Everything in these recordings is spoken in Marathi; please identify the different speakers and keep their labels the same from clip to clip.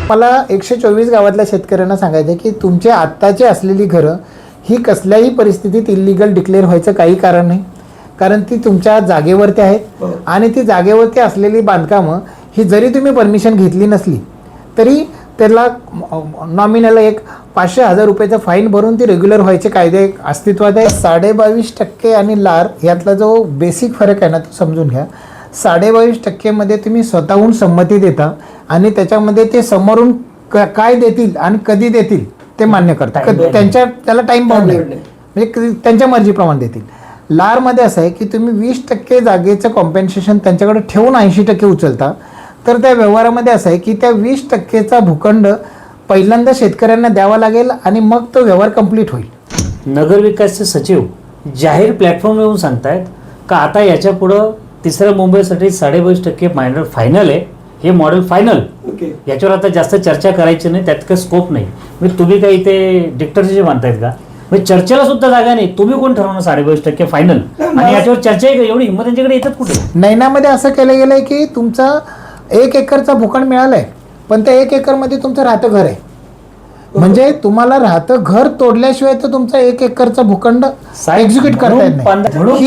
Speaker 1: मला 124 गावातल्या शेतकऱ्यांना सांगायचं आहे की तुमची आत्ताची असलेली घरं ही कसल्याही परिस्थितीत इल्लीगल डिक्लेअर व्हायचं काही कारण नाही, कारण ती तुमच्या जागेवरती आहेत आणि ती जागेवरती असलेली बांधकामं ही जरी तुम्ही परमिशन घेतली नसली तरी त्याला नॉमिनल एक 500,000 रुपयाचा फाईन भरून ती रेग्युलर व्हायचे कायदे अस्तित्वात आहे. 22.5% आणि लार यातला जो बेसिक फरक आहे ना तो समजून घ्या. 22.5% मध्ये तुम्ही स्वतःहून संमती देता आणि त्याच्यामध्ये ते समोरून काय देतील आणि कधी देतील ते मान्य करतात. त्याला टाइम बाउंड नाही, म्हणजे त्यांच्या मर्जीप्रमाणे देतील. लारमध्ये असं आहे की तुम्ही 20% जागेचं कॉम्पेन्सेशन त्यांच्याकडे ठेवून 80% उचलता. तर त्या व्यवहारामध्ये असं आहे की त्या 20%चा भूखंड पहिल्यांदा शेतकऱ्यांना द्यावा लागेल आणि मग तो व्यवहार कंप्लीट होईल.
Speaker 2: नगरविकासचे सचिव जाहीर प्लॅटफॉर्म येऊन सांगतायत का आता याच्या पुढं तिसऱ्या मुंबईसाठी 22% फायनल आहे, हे मॉडेल फायनल. याच्यावर आता जास्त चर्चा करायची नाही, त्यात काही स्कोप नाही. म्हणजे तुम्ही काही इथे डिक्टरचे मानतायत का? म्हणजे चर्चेला सुद्धा जागा नाही. तुम्ही कोण ठरवणार 22% फायनल? आणि याच्यावर चर्चा आहे का? एवढी हिंमत त्यांच्याकडे येतात कुठे?
Speaker 1: नैनामध्ये असं केलं गेलंय की तुमचा 1 एकरचा भूखंड मिळालाय, पण त्या 1 एकरमध्ये तुमचं राहतं घर आहे. म्हणजे तुम्हाला राहतं घर तोडल्याशिवाय तर तुमचा 1 एकरचा भूखंड एक्झिक्यूट करता येत नाही.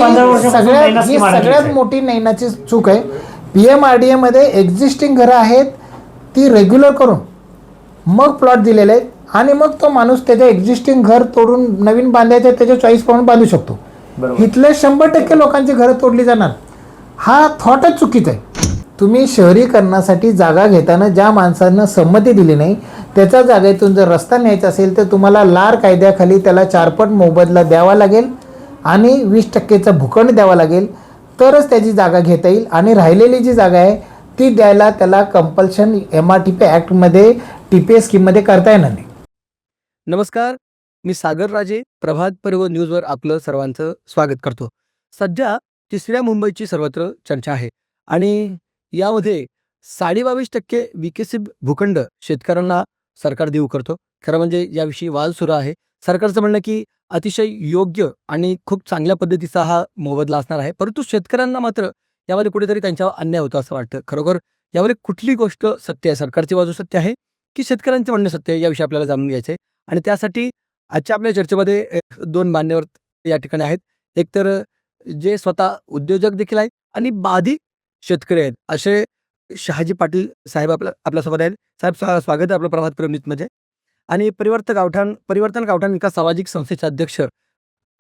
Speaker 1: ही सगळ्यात मोठी नैनाची चूक आहे. PMRDA मध्ये एक्झिस्टिंग घरं आहेत ती रेग्युलर करून मग प्लॉट दिलेले आहेत आणि मग तो माणूस त्याच्या एक्झिस्टिंग घर तोडून नवीन बांधायचं त्याच्या चॉईस प्रमाणे बांधू शकतो. इथले 100% लोकांची घरं तोडली जाणार, हा थॉटच चुकीचा आहे. तुम्ही शहरीकरणासाठी जागा घेताना ज्या माणसांना संमती दिली नाही त्याच्या जागेतून जर रस्ता न्यायचा असेल तर तुम्हाला लार कायद्याखाली त्याला 4 पट मोबदला द्यावा लागेल आणि 20%चा भूखंड द्यावा लागेल, तरच त्याची जागा घेता येईल. आणि राहिलेली जी जागा आहे ती द्यायला त्याला कंपल्शन MRTP ॲक्टमध्ये TPA स्कीममध्ये करता येणार नाही.
Speaker 3: नमस्कार, मी सागर राजे, प्रभात पर्व न्यूजवर आपलं सर्वांचं स्वागत करतो. सध्या तिसऱ्या मुंबईची सर्वत्र चर्चा आहे आणि यामध्ये 22.5% विकसित भूखंड शेतकऱ्यांना सरकार देऊ करतो. खरं म्हणजे याविषयी वाद सुरू आहे. सरकारचं म्हणणं की अतिशय योग्य आणि खूप चांगल्या पद्धतीचा हा मोबदला असणार आहे, परंतु शेतकऱ्यांना मात्र यामध्ये कुठेतरी त्यांच्यावर अन्याय होतो असं वाटतं. खरोखर यावर कुठली गोष्ट सत्य आहे? सरकारची बाजू सत्य आहे की शेतकऱ्यांचे म्हणणं सत्य आहे? याविषयी आपल्याला जाणून घ्यायचं आहे आणि त्यासाठी आजच्या आपल्या चर्चेमध्ये 2 मान्यवर या ठिकाणी आहेत. एक तर जे स्वतः उद्योजक देखील आहेत आणि बाधित शेतकरी आहेत असे शहाजी पाटील साहेब आपल्यासोबत आहेत. साहेब स्वागत आहे आपलं प्रभात पर्व न्यूजमध्ये. आणि परिवर्तन गावठाण विकास सामाजिक संस्थेचे अध्यक्ष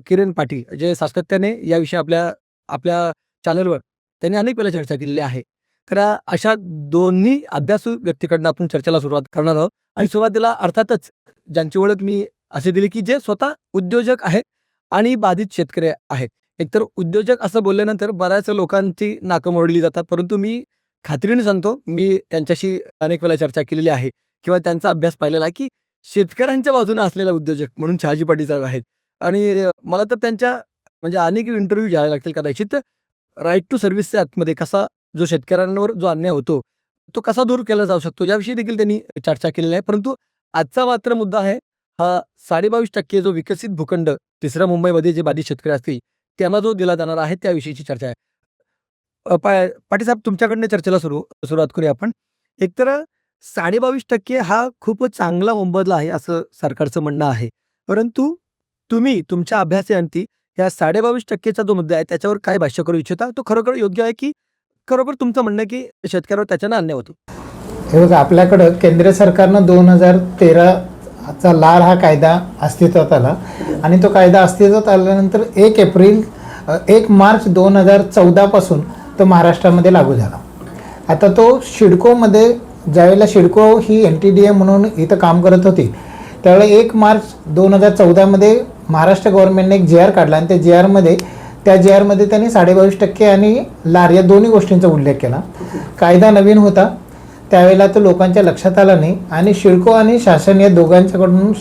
Speaker 3: किरण पाटील जे सातत्याने याविषयी आपल्या चॅनलवर त्यांनी अनेक वेळा चर्चा केलेली आहे. तर अशा दोन्ही अभ्यासू व्यक्तीकडनं आपण चर्चेला सुरुवात करणार आहोत. आणि सुरुवातीला अर्थातच ज्यांची ओळख मी असे दिली की जे स्वतः उद्योजक आहेत आणि बाधित शेतकरी आहेत. एकतर उद्योजक असं बोलल्यानंतर बऱ्याच लोकांची नाकं मोडली जातात, परंतु मी खात्रीने सांगतो, मी त्यांच्याशी अनेक वेळा चर्चा केलेली आहे किंवा त्यांचा अभ्यास पाहिलेला आहे की शेतकऱ्यांच्या बाजूने असलेला उद्योजक म्हणून शहाजी पाटील साहेब आहेत. आणि मला तर त्यांच्या म्हणजे अनेक इंटरव्ह्यू घ्यावे लागतील कदाचित. राईट टू सर्व्हिसच्या आतमध्ये कसा जो शेतकऱ्यांवर जो अन्याय होतो तो कसा दूर केला जाऊ शकतो याविषयी देखील त्यांनी चर्चा केलेली आहे. परंतु आजचा मात्र मुद्दा आहे हा 22.5% जो विकसित भूखंड तिसऱ्या मुंबईमध्ये जे बाधित शेतकरी असतील त्यांना जो दिला जाणार आहे त्याविषयीची चर्चा आहे. पाटील साहेब, तुमच्याकडनं चर्चेला सुरुवात करूया आपण. एकतर 22.5% हा खूप चांगला मोबदला आहे असं सरकारचं म्हणणं आहे, परंतु तुम्ही तुमच्या अभ्यासाअंती या 22.5%चा जो मुद्दा आहे त्याच्यावर काय भाष्य करू इच्छिता? तो खरोखर योग्य आहे की खरोखर तुमचं म्हणणं की शेतकऱ्यावर त्याच्यानं अन्याय होतो?
Speaker 1: हे बघा, आपल्याकडं केंद्र सरकारनं 2013चा लार हा कायदा अस्तित्वात आला आणि तो कायदा अस्तित्वात आल्यानंतर 1 मार्च 2014 पासून तो महाराष्ट्रामध्ये लागू झाला. आता तो शिडकोमध्ये ज्यावेळेला शिडको ही NTDA म्हणून इथं काम करत होती त्यावेळेला 1 मार्च 2014 मध्ये महाराष्ट्र गव्हर्नमेंटने एक GR काढला आणि त्या GR मध्ये त्यांनी 22.5% आणि लार या दोन्ही गोष्टींचा उल्लेख केला. कायदा नवीन होता त्यावेळेला तो लोकांच्या लक्षात आला नाही आणि शिडको आणि शासन या दोघांच्याकडून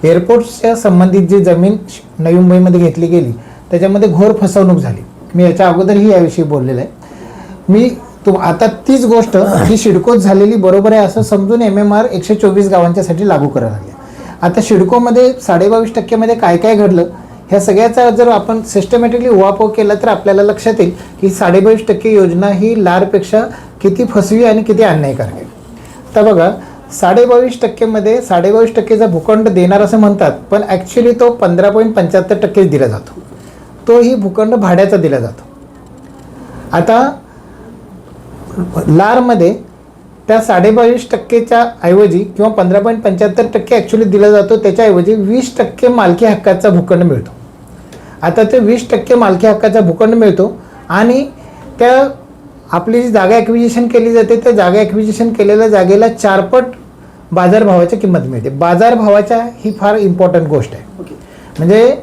Speaker 1: एअरपोर्टच्या संबंधित जी जमीन नवी मुंबईमध्ये घेतली गेली त्याच्यामध्ये घोर फसवणूक झाली. मी याच्या अगोदरही याविषयी बोललेलं आहे. आता तीच गोष्ट ही शिडकोत झालेली बरोबर आहे असं समजून MMR 124 गावांच्यासाठी लागू करायला लागले. आता शिडकोमध्ये 22.5% मध्ये काय काय घडलं ह्या सगळ्याचा जर आपण सिस्टमॅटिकली उहापोह केला तर आपल्याला लक्षात येईल की 22.5% योजना ही लारपेक्षा किती फसवी आणि किती अन्यायकारक आहे. तर बघा 22.5% मध्ये 22%चा भूखंड देणार असं म्हणतात, पण ॲक्च्युली तो 15.75% दिला जातो. तोही भूखंड भाड्याचा दिला जातो. आता लारमध्ये त्या 22.5%च्या ऐवजी किंवा 15.75% ॲक्च्युली दिला जातो, त्याच्याऐवजी 20% मालकी हक्काचा भूखंड मिळतो. आता ते 20% मालकी हक्काचा भूखंड मिळतो आणि त्या आपली जी जागा ॲक्विजिशन केली जाते त्या जागा ॲक्विजिशन केलेल्या जागेला 4 पट बाजारभावाची किंमत मिळते. बाजारभावाच्या ही फार इम्पॉर्टंट गोष्ट आहे. म्हणजे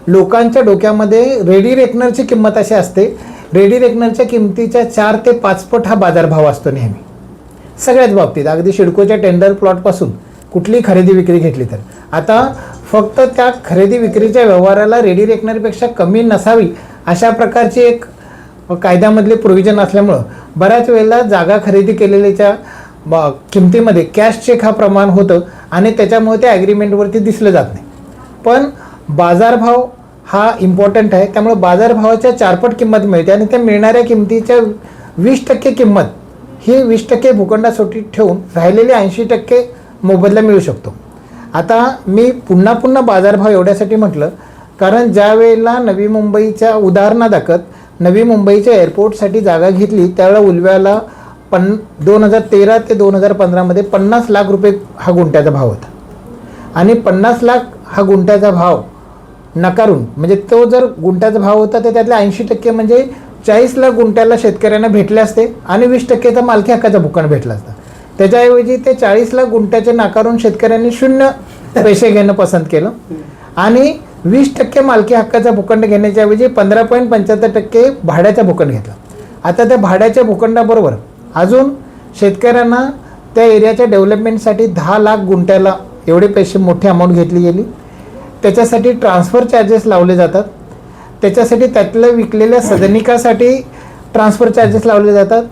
Speaker 1: लोकांच्या डोक्यामध्ये रेडी रेकनरची किंमत अशी असते, रेडी रेकनरच्या किमतीच्या 4 ते 5 पट हा बाजारभाव असतो नेहमी सगळ्याच बाबतीत. अगदी सिडकोच्या टेंडर प्लॉटपासून कुठली खरेदी विक्री घेतली तर. आता फक्त त्या खरेदी विक्रीच्या व्यवहाराला रेडी रेकनरपेक्षा कमी नसावी अशा प्रकारची एक कायद्यामधले प्रोव्हिजन असल्यामुळं बऱ्याच वेळेला जागा खरेदी केलेल्याच्या किमतीमध्ये कॅश चेक हा प्रमाण होतं आणि त्याच्यामुळे ते ॲग्रीमेंटवरती दिसलं जात नाही. पण बाजारभाव हा इम्पॉर्टंट आहे, त्यामुळे बाजारभावाच्या 4 पट किंमत मिळते आणि त्या मिळणाऱ्या किमतीच्या 20% किंमत ही 20% भूखंडासाठी ठेवून राहिलेले 80% मोबदला मिळू शकतो. आता मी पुन्हा पुन्हा बाजारभाव एवढ्यासाठी म्हटलं कारण ज्या वेळेला नवी मुंबईच्या उदाहरणादाखत नवी मुंबईच्या एअरपोर्टसाठी जागा घेतली त्यावेळेला उलव्याला 2013 ते 2015मध्ये 50 लाख रुपये हा गुंठ्याचा भाव होता आणि 50 लाख हा गुंठ्याचा भाव नकारून म्हणजे तो जर गुंठ्याचा भाव होता तर त्यातले 80% म्हणजे 40 लाख गुंठ्याला शेतकऱ्यांना भेटले असते आणि 20%चा मालकी हक्काचा भूखंड भेटला असता. त्याच्याऐवजी ते 40 लाख गुंठ्याचे नाकारून शेतकऱ्यांनी 0 पैसे घेणं पसंत केलं आणि 20% मालकी हक्काचा भूखंड घेण्याच्या ऐवजी 15.75% भाड्याचा भूखंड घेतला. आता त्या भाड्याच्या भूखंडाबरोबर अजून शेतकऱ्यांना त्या एरियाच्या डेव्हलपमेंटसाठी 10 लाख गुंठ्याला एवढे पैसे मोठी अमाऊंट घेतली गेली. त्याच्यासाठी ट्रान्सफर चार्जेस लावले जातात, त्याच्यासाठी त्यातल्या विकलेल्या सदनिकासाठी ट्रान्सफर चार्जेस लावले जातात.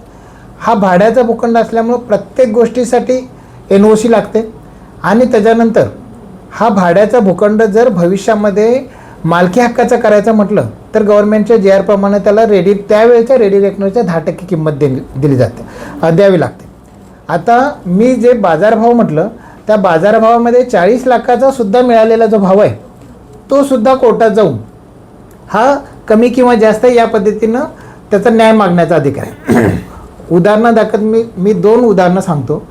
Speaker 1: हा भाड्याचा भूखंड असल्यामुळं प्रत्येक गोष्टीसाठी NOC लागते आणि त्याच्यानंतर हा भाड्याचा भूखंड जर भविष्यामध्ये मालकी हक्काचा करायचं म्हटलं तर गव्हर्नमेंटच्या JR प्रमाणे त्याला त्यावेळेच्या रेडी रेकनरच्या 10% किंमत दिली जाते, द्यावी लागते. आता मी जे बाजारभाव म्हटलं त्या बाजारभावामध्ये 40 लाखाचा सुद्धा मिळालेला जो भाव आहे तो सुद्धा कोर्टात जाऊन हा कमी किंवा जास्त या पद्धतीनं त्याचा न्याय मागण्याचा अधिकार आहे. उदाहरणादाखल मी 2 उदाहरणं सांगतो.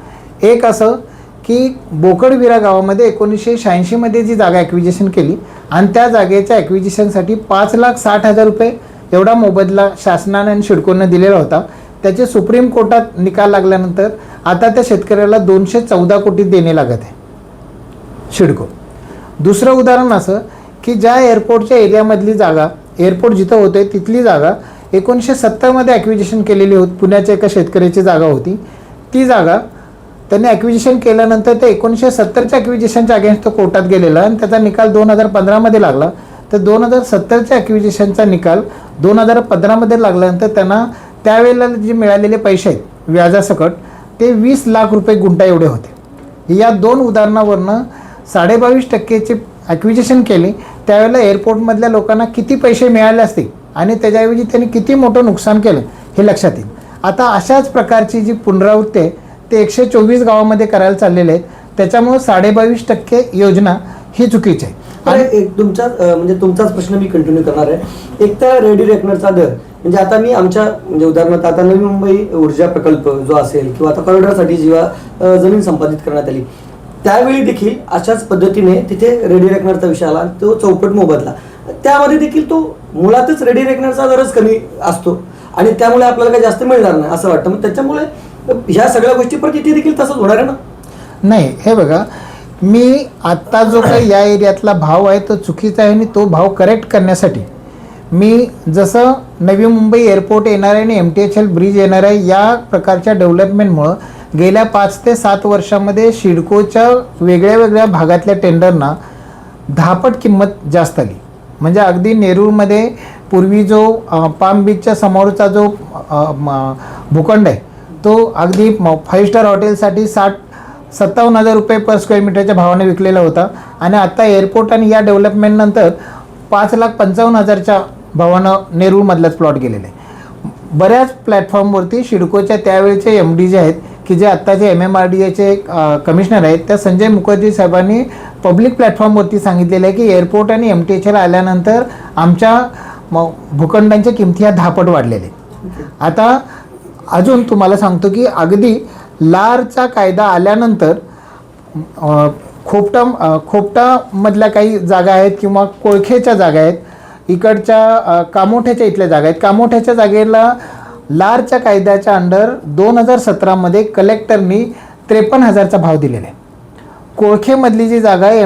Speaker 1: एक असं की बोकडविरा गावामध्ये 1986मध्ये जी जागा ॲक्विजिशन केली आणि त्या जागेच्या ॲक्विजिशनसाठी 5,60,000 रुपये एवढा मोबदला शासनाने आणि सिडकोनं दिलेला होता. त्याचे सुप्रीम कोर्टात निकाल लागल्यानंतर आता त्या शेतकऱ्याला 214 कोटी देणे लागत आहे सिडको. दुसरं उदाहरण असं की ज्या एअरपोर्टच्या एरियामधली जागा एअरपोर्ट जिथं होते तिथली जागा 1970मध्ये ॲक्विजिशन केलेली होती. पुण्याच्या एका शेतकऱ्याची जागा होती. ती जागा त्यांनी ॲक्विजिशन केल्यानंतर ते 1970च्या ॲक्विजिशनच्या अगेन्स्ट तो कोर्टात गेलेला आणि त्याचा निकाल 2015मध्ये लागला. तर 2070च्या ॲक्विजिशनचा निकाल 2015मध्ये लागल्यानंतर त्यांना त्यावेळेला जे मिळालेले पैसे आहेत व्याजासकट ते 20 लाख रुपये गुंठा एवढे होते. या 2 उदाहरणावरनं 22.5%ची ॲक्विजिशन केली त्यावेळेला एअरपोर्टमधल्या लोकांना किती पैसे मिळाले असते आणि त्याच्याऐवजी त्यांनी किती मोठं नुकसान केलं हे लक्षात येईल. आता अशाच प्रकारची जी पुनरावृत्ती आहे ते 124 गावामध्ये करायला चाललेले आहेत. त्याच्यामुळे 22.5% योजना ही चुकीची आहे.
Speaker 4: आणि तुमचाच प्रश्न मी कंटिन्यू करणार आहे. एक तर रेडी रेकनरचा दर म्हणजे आता मी आमच्या म्हणजे उदाहरणार्थ आता नवी मुंबई ऊर्जा प्रकल्प जो असेल किंवा आता कॉरिडॉरसाठी जेव्हा जमीन संपादित करण्यात आली त्यावेळी देखील अशाच पद्धतीने तिथे रेडी रेकनरचा विषय आला, तो चौपट मोबदला. त्यामध्ये देखील तो मुळातच रेडी रेकनरचा दरच कमी असतो आणि त्यामुळे आपल्याला काही जास्त मिळणार नाही असं वाटतं. मग त्याच्यामुळे ह्या सगळ्या गोष्टी परत इथे देखील तसंच होणार आहे ना?
Speaker 1: नाही, हे बघा मी आत्ता जो काही या एरियातला भाव आहे तो चुकीचा आहे आणि तो भाव करेक्ट करण्यासाठी मी जसं नवी मुंबई एअरपोर्ट येणार आहे आणि MTHL ब्रिज येणार आहे या प्रकारच्या डेव्हलपमेंटमुळं गेल्या 5 ते 7 वर्षामध्ये सिडकोच्या वेगळ्या वेगळ्या भागातल्या टेंडरना 10 पट किंमत जास्त आली. म्हणजे अगदी नेरूरमध्ये पूर्वी जो पाम बीचच्या समोरचा जो भूखंड आहे तो अगदी 5 स्टार हॉटेलसाठी 57,000 रुपये पर स्क्वेअर मीटरच्या भावाने विकलेला होता आणि आता एअरपोर्ट आणि या डेव्हलपमेंटनंतर 5,55,000च्या भावानं नेरूळमधलाच प्लॉट गेलेला आहे. बऱ्याच प्लॅटफॉर्मवरती शिडकोच्या त्यावेळेचे MD जे आहेत की जे आत्ताचे MMRDAचे कमिशनर आहेत, त्या संजय मुखर्जी साहेबांनी पब्लिक प्लॅटफॉर्मवरती सांगितलेलं आहे की एअरपोर्ट आणि MTHL आल्यानंतर आमच्या भूखंडांच्या किमती ह्या 10 पट वाढलेल्या आहेत. आता अजून तुम्हाला सांगतो की अगदी लारचा कायदा आल्यानंतर खोपटामधल्या काही जागा आहेत किंवा कोळखेच्या जागा आहेत, इकडच्या कामोठ्याच्या इथल्या जागा आहेत. कामोठ्याच्या जागेला लारच्या कायद्याच्या अंडर 2017मध्ये कलेक्टरनी 53,000चा भाव दिलेला आहे. कोळखेमधली जी जागा आहे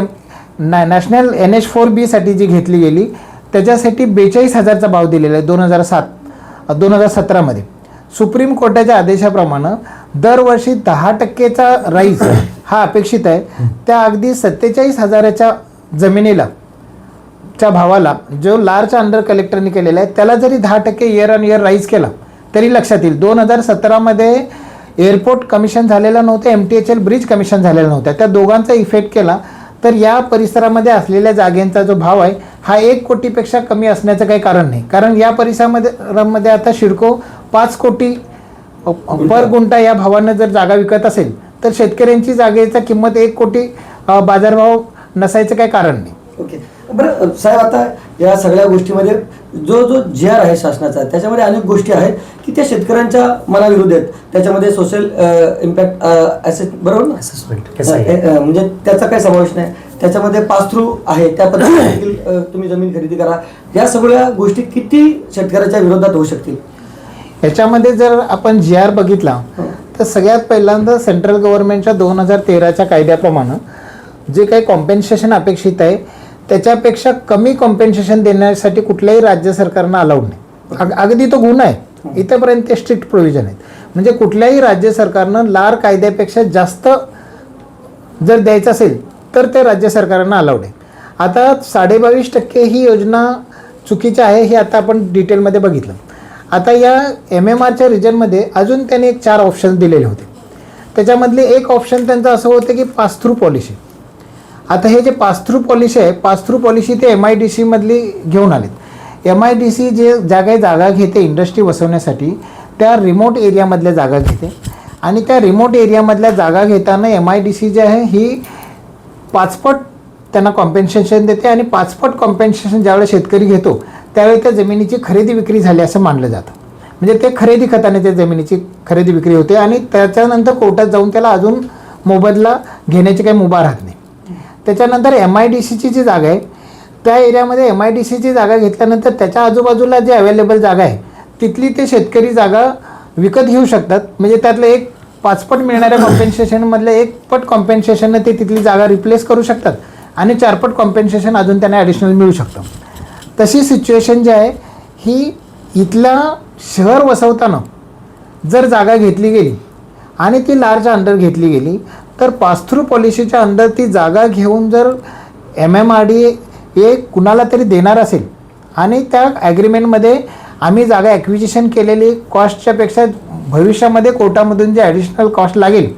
Speaker 1: नॅशनल NH4B साठी जी घेतली गेली त्याच्यासाठी 42,000चा भाव दिलेला आहे 2017मध्ये. सुप्रीम कोर्टाच्या आदेशाप्रमाणे दरवर्षी 10%चा राईज हा अपेक्षित आहे. त्या अगदी 47,000च्या जमिनीला च्या भावाला जो लारच्या अंडर कलेक्टरने केलेला आहे त्याला जरी 10% इयर ऑन इयर राईज केला तरी लक्षात येईल. 2017मध्ये एअरपोर्ट कमिशन झालेलं नव्हतं, MTHL ब्रिज कमिशन झालेलं नव्हतं. त्या दोघांचा इफेक्ट केला तर या परिसरामध्ये असलेल्या जागेंचा जो भाव आहे हा 1 कोटीपेक्षा कमी असण्याचं काही कारण नाही. कारण या परिसरामध्ये आता शिडको 5 कोटी पर गुंठा या भावानं जर जागा विकत असेल तर शेतकऱ्यांची जागेचा किंमत 1 कोटी बाजारभाव नसायचं काही कारण नाही.
Speaker 4: ओके, बरं साहेब, आता या सगळ्या गोष्टीमध्ये जो GR आहे शासनाचा त्याच्यामध्ये अनेक गोष्टी आहेत की त्या शेतकऱ्यांच्या मनाविरुद्ध आहेत. त्याच्यामध्ये सोशल इम्पॅक्ट बरोबर ना,
Speaker 2: असेसमेंट कसं आहे
Speaker 4: म्हणजे त्याचा काही समावेश नाही. त्याच्यामध्ये पास थ्रू आहे, त्या पद्धतीने तुम्ही जमीन खरेदी करा. या सगळ्या गोष्टी किती शेतकऱ्याच्या विरोधात होऊ शकतील?
Speaker 1: याच्यामध्ये जर आपण GR बघितला तर सगळ्यात पहिल्यांदा सेंट्रल गव्हर्नमेंटच्या 2013च्या कायद्याप्रमाणे जे काही कॉम्पेन्सेशन अपेक्षित आहे त्याच्यापेक्षा कमी कॉम्पेन्सेशन देण्यासाठी कुठल्याही राज्य सरकारनं अलाउड नाही. अगदी तो गुन्हा आहे. इथंपर्यंत ते स्ट्रिक्ट प्रोव्हिजन आहेत. म्हणजे कुठल्याही राज्य सरकारनं लार कायद्यापेक्षा जास्त जर द्यायचं असेल तर ते राज्य सरकारांना अलाउड आहे. आता 22.5% ही योजना चुकीची आहे हे आता आपण डिटेलमध्ये बघितलं. आता या MMRच्या रिजनमध्ये अजून त्यांनी 4 ऑप्शन दिलेले होते. त्याच्यामधले एक ऑप्शन त्यांचं असं होतं की पास थ्रू पॉलिसी. आता हे जे पास थ्रू पॉलिसी आहे, पास थ्रू पॉलिसी ते MIDC मधली घेऊन आलेत. MIDC जे जागा घेते इंडस्ट्री बसवण्यासाठी त्या रिमोट एरियामधल्या जागा घेते आणि त्या रिमोट एरियामधल्या जागा घेताना MIDC जे आहे ही 5 पट त्यांना कॉम्पेन्सेशन देते आणि 5 पट कॉम्पेन्सेशन ज्यावेळेस शेतकरी घेतो त्यावेळी त्या जमिनीची खरेदी विक्री झाली असं मानलं जातं. म्हणजे ते खरेदी खताने त्या जमिनीची खरेदी विक्री होते आणि त्याच्यानंतर कोर्टात जाऊन त्याला अजून मोबदला घेण्याची काही मुभा राहत नाही. त्याच्यानंतर MIDCची जी जागा आहे त्या एरियामध्ये MIDCची जागा घेतल्यानंतर त्याच्या आजूबाजूला जे अवेलेबल जागा आहे तिथली ते शेतकरी जागा विकत घेऊ शकतात. म्हणजे त्यातलं एक 5 पट मिळणाऱ्या कॉम्पेन्सेशनमधलं 1 पट कॉम्पेन्सेशनने ते तिथली जागा रिप्लेस करू शकतात आणि 4 पट कॉम्पेन्सेशन अजून त्यांना ॲडिशनल मिळू शकतं. तशी सिच्युएशन जी आहे ही इथला शहर वसवताना जर जागा घेतली गेली आणि ती लार्ज अंडर घेतली गेली तर पास थ्रू पॉलिसीच्या अंडर ती जागा घेऊन जर MMRDA कुणाला तरी देणार असेल आणि त्या ॲग्रीमेंटमध्ये आम्ही जागा ॲक्विजिशन केलेली कॉस्टच्या पेक्षा भविष्यामध्ये कोर्टामधून जे ॲडिशनल कॉस्ट लागेल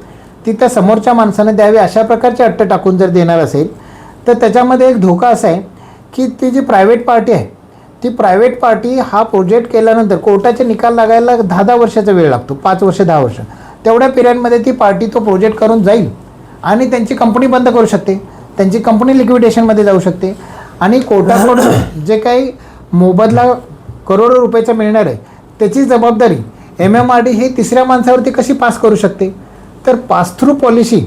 Speaker 1: ती त्या समोरच्या माणसानं द्यावी अशा प्रकारची अट्ट टाकून जर देणार असेल तर त्याच्यामध्ये एक धोका असा आहे की ती जी प्रायव्हेट पार्टी आहे ती प्रायव्हेट पार्टी हा प्रोजेक्ट केल्यानंतर कोर्टाचे निकाल लागायला 10 वर्षाचा वेळ लागतो, 5 वर्ष 10 वर्ष. तेवढ्या पिरियडमध्ये ती पार्टी तो प्रोजेक्ट करून जाईल आणि त्यांची कंपनी बंद करू शकते, त्यांची कंपनी लिक्विडेशनमध्ये जाऊ शकते आणि कोर्टाकडून जे काही मोबदला करोडो रुपयाचा मिळणार आहे त्याची जबाबदारी MMRD ही तिसऱ्या माणसावरती कशी पास करू शकते. तर पास थ्रू पॉलिसी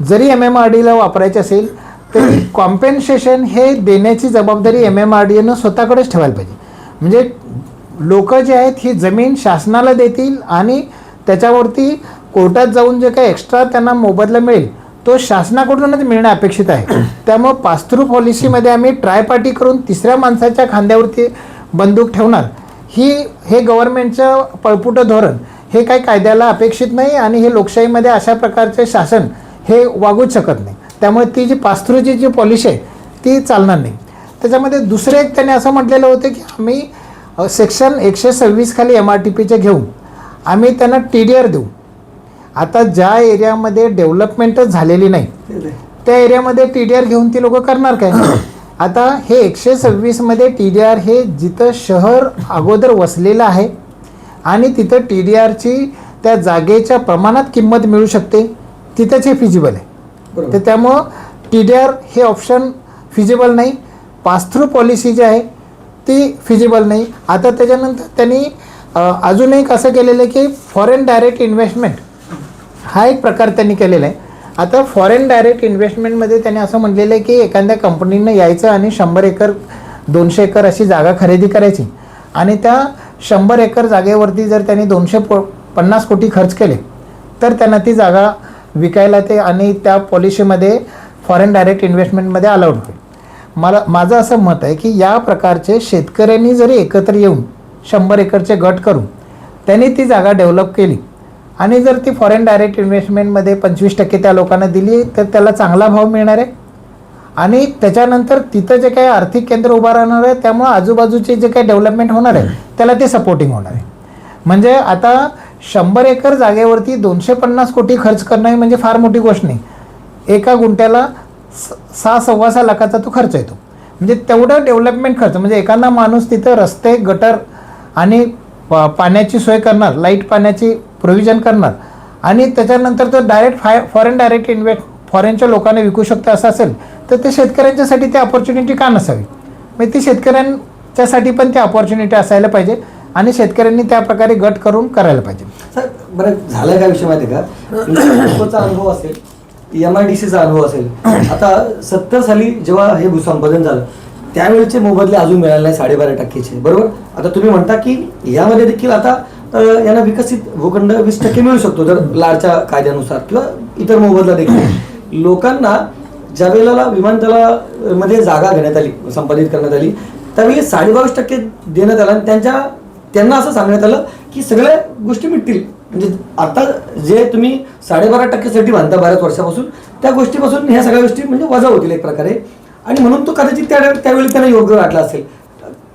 Speaker 1: जरी MMRDला वापरायची असेल तरी कॉम्पेन्सेशन हे देण्याची जबाबदारी MMRDनं स्वतःकडेच ठेवायला पाहिजे. म्हणजे लोक जे आहेत ही जमीन शासनाला देतील आणि त्याच्यावरती कोर्टात जाऊन जे काही एक्स्ट्रा त्यांना मोबदला मिळेल तो शासनाकडूनच मिळणं अपेक्षित आहे. त्यामुळं पास थ्रू पॉलिसीमध्ये आम्ही ट्राय पार्टी करून तिसऱ्या माणसाच्या खांद्यावरती बंदूक ठेवणार हे गव्हर्नमेंटचं पळपुटं धोरण हे काही कायद्याला अपेक्षित नाही आणि हे लोकशाहीमध्ये अशा प्रकारचे शासन हे वागूच शकत नाही. त्यामुळे ती जी पास थ्रूची जी पॉलिसी आहे ती चालणार नाही. त्याच्यामध्ये दुसरे एक त्याने असं म्हटलेलं होतं की आम्ही सेक्शन 126 खाली MRTPचे घेऊन आम्ही त्यांना TDR देऊ. आता ज्या एरियामध्ये डेव्हलपमेंटच झालेली नाही त्या एरियामध्ये TDR घेऊन ती लोक करणार काय. आता हे 126 मध्ये TDR हे जिथं शहर अगोदर वसलेलं आहे आणि तिथं TDRची त्या जागेच्या प्रमाणात किंमत मिळू शकते, तिथंच हे फिजिबल आहे.
Speaker 4: बरोबर.
Speaker 1: तर त्यामुळं TDR हे ऑप्शन फिजिबल नाही. पास थ्रू पॉलिसी जी आहे ती फिजिबल नाही. आता त्याच्यानंतर त्यांनी अजून एक असं केलेलं आहे की फॉरेन डायरेक्ट इन्व्हेस्टमेंट हा एक प्रकार त्यांनी केलेला आहे. आता फॉरेन डायरेक्ट इन्व्हेस्टमेंटमध्ये त्यांनी असं म्हटलेलं आहे की एखाद्या कंपनीनं यायचं आणि 100 एकर 200 एकर अशी जागा खरेदी करायची आणि त्या 100 एकर जागेवरती जर त्यांनी 250 कोटी खर्च केले तर त्यांना ती जागा विकायला ते आणि त्या पॉलिसीमध्ये फॉरेन डायरेक्ट इन्व्हेस्टमेंटमध्ये अलाउड होईल. माझं असं मत आहे की या प्रकारचे शेतकऱ्यांनी जरी एकत्र येऊन 100 एकरचे गट करून त्यांनी ती जागा डेव्हलप केली आणि जर ती फॉरेन डायरेक्ट इन्व्हेस्टमेंटमध्ये 25% त्या लोकांना दिली तर त्याला चांगला भाव मिळणार आहे आणि त्याच्यानंतर तिथं जे काही आर्थिक केंद्र उभा राहणार आहे त्यामुळे आजूबाजूचे जे काही डेव्हलपमेंट होणार आहे त्याला ते सपोर्टिंग होणार आहे. म्हणजे आता 100 एकर जागेवरती 250 कोटी खर्च करणं म्हणजे फार मोठी गोष्ट नाही. एका गुंठ्याला 6-6.25 लाखाचा तो खर्च येतो. म्हणजे तेवढं डेव्हलपमेंट खर्च म्हणजे एखादा माणूस तिथं रस्ते गटर आणि पाण्याची सोय करणार, लाईट पाण्याची प्रोव्हिजन करणार आणि त्याच्यानंतर तो डायरेक्ट फॉरेन डायरेक्ट फॉरेनच्या लोकांना विकू शकतो असं असेल तर ते शेतकऱ्यांच्यासाठी ती अपॉर्च्युनिटी का नसावी. म्हणजे ती शेतकऱ्यांच्यासाठी पण ती अपॉर्च्युनिटी असायला पाहिजे आणि शेतकऱ्यांनी त्या प्रकारे गट करून करायला पाहिजे.
Speaker 4: सर बरं झालं काय विषय माहिती आहे का, तुमचा अनुभव असेल, MIDCचा अनुभव असेल. आता 70 साली जेव्हा हे भूसंपादन झालं त्यावेळेचे मोबदले अजून मिळाले नाही 12.5%चे, बरोबर. आता तुम्ही म्हणता की यामध्ये देखील आता यांना विकसित भूखंड 20% मिळू शकतो जर लाडच्या कायद्यानुसार किंवा इतर मोबदला देखील. लोकांना ज्या वेळेला विमानतळामध्ये जागा घेण्यात आली, संपादित करण्यात आली त्यावेळी 22.5% देण्यात आला आणि त्यांना असं सांगण्यात आलं की सगळ्या गोष्टी मिटतील. म्हणजे आता जे तुम्ही 12.5%साठी बांधता बऱ्याच वर्षापासून त्या गोष्टीपासून ह्या सगळ्या गोष्टी म्हणजे वजा होतील एक प्रकारे आणि म्हणून तो कदाचित त्यावेळी त्यांना योग्य वाटला असेल.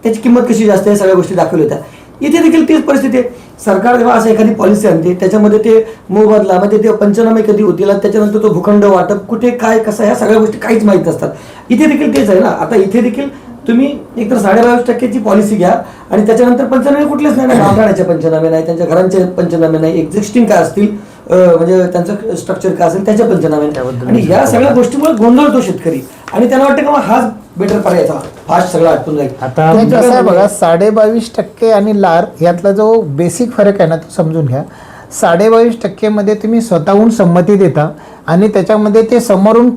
Speaker 4: त्याची किंमत कशी जास्त आहे सगळ्या गोष्टी दाखवल्या होत्या. इथे देखील तीच परिस्थिती आहे. सरकार जेव्हा असं एखादी पॉलिसी आणते त्याच्यामध्ये ते मोबदला म्हणजे ते पंचनामे कधी होतील आणि त्याच्यानंतर तो भूखंड वाटप कुठे काय कसं ह्या सगळ्या गोष्टी काहीच माहीत नसतात. इथे देखील तेच आहे ना. आता इथे देखील तुम्ही एकतर 22.5%ची पॉलिसी घ्या आणि त्याच्यानंतर पंचनामे कुठलेच नाही ना, गावठाणाचे पंचनामे नाही, त्यांच्या घरांचे पंचनामे नाही, एक्झिस्टिंग काय असतील म्हणजे त्यांचं स्ट्रक्चर काय असेल त्याचे पंचनामे नाही आणि या सगळ्या गोष्टीमुळे गोंधळतो शेतकरी आणि त्यांना वाटतं का हाच बेटर पर्याय फास्ट सगळं आटून जाईल.
Speaker 2: आता
Speaker 1: नाही, कसं आहे बघा 22% आणि लार यातला जो बेसिक फरक आहे ना तो समजून घ्या. 22.5% मध्ये तुम्ही स्वतःहून संमती देता आणि त्याच्यामध्ये ते समोरून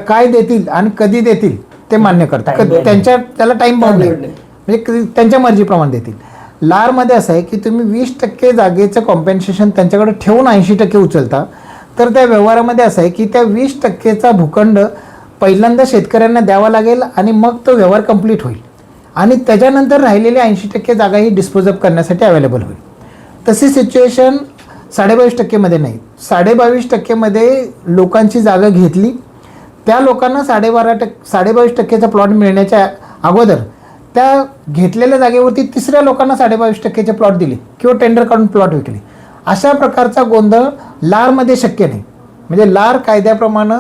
Speaker 1: काय देतील आणि कधी देतील ते मान्य करतात. त्याला टाइम बाउंड नाही म्हणजे त्यांच्या मर्जीप्रमाणे देतील. लारमध्ये असं आहे की तुम्ही 20% जागेचं कॉम्पेन्सेशन त्यांच्याकडे ठेवून 80% उचलता. तर त्या व्यवहारामध्ये असं आहे की त्या 20%चा भूखंड पहिल्यांदा शेतकऱ्यांना द्यावा लागेल आणि मग तो व्यवहार कंप्लीट होईल आणि त्याच्यानंतर राहिलेली 80% जागा ही डिस्पोज अप करण्यासाठी अवेलेबल होईल. तशी सिच्युएशन 22.5% नाही. 22.5% लोकांची जागा घेतली, त्या लोकांना 22.5% प्लॉट मिळण्याच्या अगोदर त्या घेतलेल्या जागेवरती तिसऱ्या लोकांना 22% प्लॉट दिले किंवा टेंडर काढून प्लॉट विकले. अशा प्रकारचा गोंधळ लारमध्ये शक्य नाही. म्हणजे लार कायद्याप्रमाणे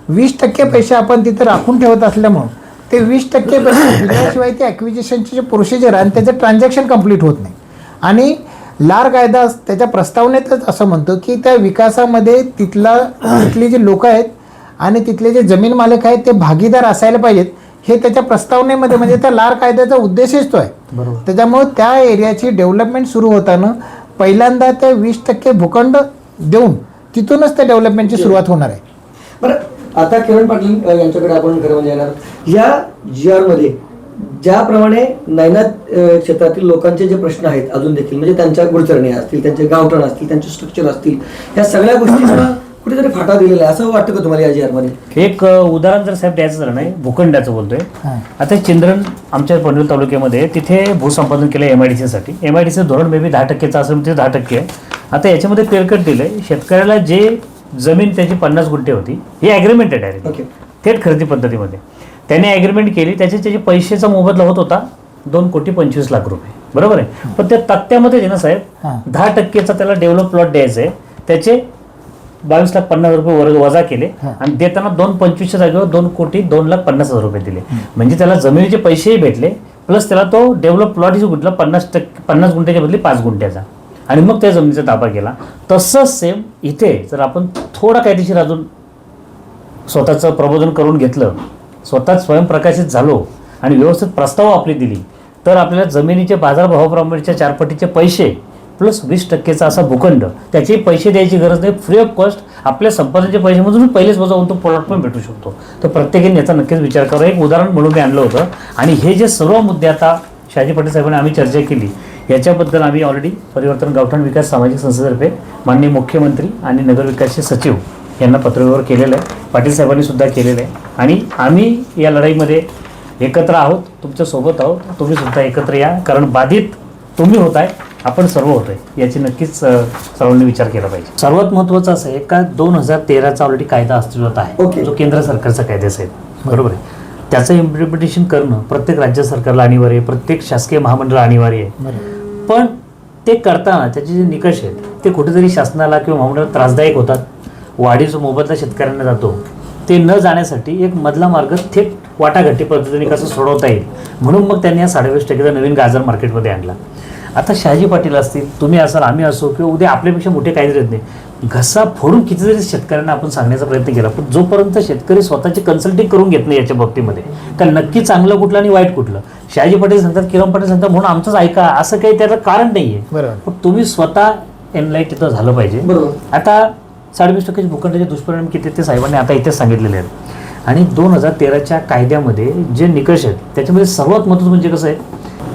Speaker 1: 20% पैसे आपण तिथे राखून ठेवत असल्यामुळं ते 20% पैसे दिल्याशिवाय ते ॲक्विजिशनचे जे प्रोसिजर आहे आणि त्याचं ट्रान्झॅक्शन कंप्लीट होत नाही. आणि लार कायदा त्याच्या प्रस्तावनेतच असं म्हणतो की त्या विकासामध्ये तिथली जी लोक आहेत आणि तिथले जे जमीन मालक आहेत ते भागीदार असायला पाहिजेत. हे त्याच्या प्रस्तावनेमध्ये म्हणजे त्या लार कायद्याचा उद्देशच तो आहे.
Speaker 2: बरोबर.
Speaker 1: त्याच्यामुळे त्या एरियाची डेव्हलपमेंट सुरू होताना पहिल्यांदा त्या 20% भूखंड देऊन तिथूनच त्या डेव्हलपमेंटची सुरुवात होणार आहे.
Speaker 4: बरं आता किरण पाटील यांच्याकडे आपण खरं म्हणजे येणार. या GR मध्ये ज्याप्रमाणे नैनात क्षेत्रातील लोकांचे जे प्रश्न आहेत अजून देखील म्हणजे त्यांच्या गुडचरणी असतील, त्यांचे गावठण असतील, त्यांचे स्ट्रक्चर असतील, या सगळ्या गोष्टींना कुठेतरी फाटा दिलेला आहे असं वाटतं का तुम्हाला या GR मध्ये?
Speaker 2: एक उदाहरण जर साहेब द्यायचं झालं नाही, भूखंडाचं बोलतोय. आता चिंद्रन आमच्या पनवेल तालुक्यामध्ये तिथे भूसंपादन केलं MIDCसाठी. MIDCचं धोरण मे बी 10%चं असेल, ते 10% आहे. आता याच्यामध्ये क्लिअर कट दिलंय शेतकऱ्याला जे जमीन त्याची 50 गुंठे होती, ही ॲग्रीमेंट आहे डायरेक्ट थेट खरेदी पद्धतीमध्ये. त्याने ॲग्रीमेंट केली, त्याचे पैशाचा मोबदला होत होता 2,25,00,000 रुपये, बरोबर आहे. पण त्या तक्त्यामध्ये जे ना साहेब 10%चा त्याला डेव्हलप प्लॉट द्यायचा आहे, त्याचे 22,50,000 वर्ग वजा केले आणि देताना 2,25,000 जागेवर 2,02,50,000 रुपये दिले. म्हणजे त्याला जमिनीचे पैसेही भेटले प्लस त्याला तो डेव्हलप प्लॉटही कुठला 50 गुंठ्याच्या बदली 5 गुंठ्याचा आणि मग त्या जमिनीचा ताबा केला. तसंच सेम इथे जर आपण थोडा कायदेशीर अजून स्वतःचं प्रबोधन करून घेतलं, स्वतः स्वयंप्रकाशित झालो आणि व्यवस्थित प्रस्ताव आपली दिली तर आपल्याला जमिनीचे बाजारभावाप्रमाणेच्या 4 पटीचे पैसे प्लस 20% असा भूखंड, त्याचे पैसे द्यायची गरज नाही, फ्री ऑफ कॉस्ट आपल्या संपादनाचे पैशामधून पहिलेच वजा तो प्लॉट पण भेटू शकतो. तर प्रत्येकाने याचा नक्कीच विचार करा. एक उदाहरण म्हणून मी आणलं होतं आणि हे जे सर्व मुद्दे आता शहाजी पाटील साहेबांनी आम्ही चर्चा केली याच्याबद्दल आम्ही ऑलरेडी परिवर्तन गावठाण विकास सामाजिक संस्थेतर्फे माननीय मुख्यमंत्री आणि नगरविकासचे सचिव यांना पत्रव्यवहार केलेलं आहे. पाटील साहेबांनी सुद्धा केलेलं आहे आणि आम्ही या लढाईमध्ये एकत्र आहोत, तुमच्यासोबत आहोत. तुम्ही सुद्धा एकत्र या, कारण बाधित तुम्ही होत आहे, आपण सर्व होत आहे, याची नक्कीच सर्वांनी विचार केला पाहिजे. सर्वात महत्त्वाचं असं आहे का 2013चा ऑलरेडी कायदा अस्तित्वात आहे, जो केंद्र सरकारचा कायदा आहे, बरोबर आहे. त्याचं इम्प्लिमेंटेशन करणं प्रत्येक राज्य सरकारला अनिवार्य आहे, प्रत्येक शासकीय महामंडळ अनिवार्य आहे. पण ते करताना त्याचे जे निकष आहेत ते कुठेतरी शासनाला किंवा महामंडळाला त्रासदायक होतात. वाढीचा मोबदला शेतकऱ्यांना जातो, ते न जाण्यासाठी एक मधला मार्ग थेट वाटाघाटी पद्धतीने कसं सोडवता येईल म्हणून मग त्यांनी हा 20.5% नवीन गाजर मार्केटमध्ये आणला. आता शहाजी पाटील असतील, तुम्ही असाल, आम्ही असो किंवा उद्या आपल्यापेक्षा मोठे काहीच येत नाही, घसा फोडून कितीतरी शेतकऱ्यांना आपण सांगण्याचा प्रयत्न केला. पण जोपर्यंत शेतकरी स्वतःची कन्सल्टिंग करून घेत नाही याच्या बाबतीमध्ये तर नक्की चांगलं कुठलं आणि वाईट कुठलं, शहाजी पाटील सांगतात, किरण पाटील सांगतात म्हणून आमचंच ऐका असं काही त्याचं कारण नाही आहे. पण तुम्ही स्वतः एनलाईट तिथं झालं पाहिजे. आता 20.5% भूखंडाचे दुष्परिणाम किती ते साहेबांनी आता इथेच सांगितलेले आहेत. आणि 2013च्या कायद्यामध्ये जे निकष आहेत त्याच्यामध्ये सर्वात महत्त्वाचं म्हणजे कसं आहे,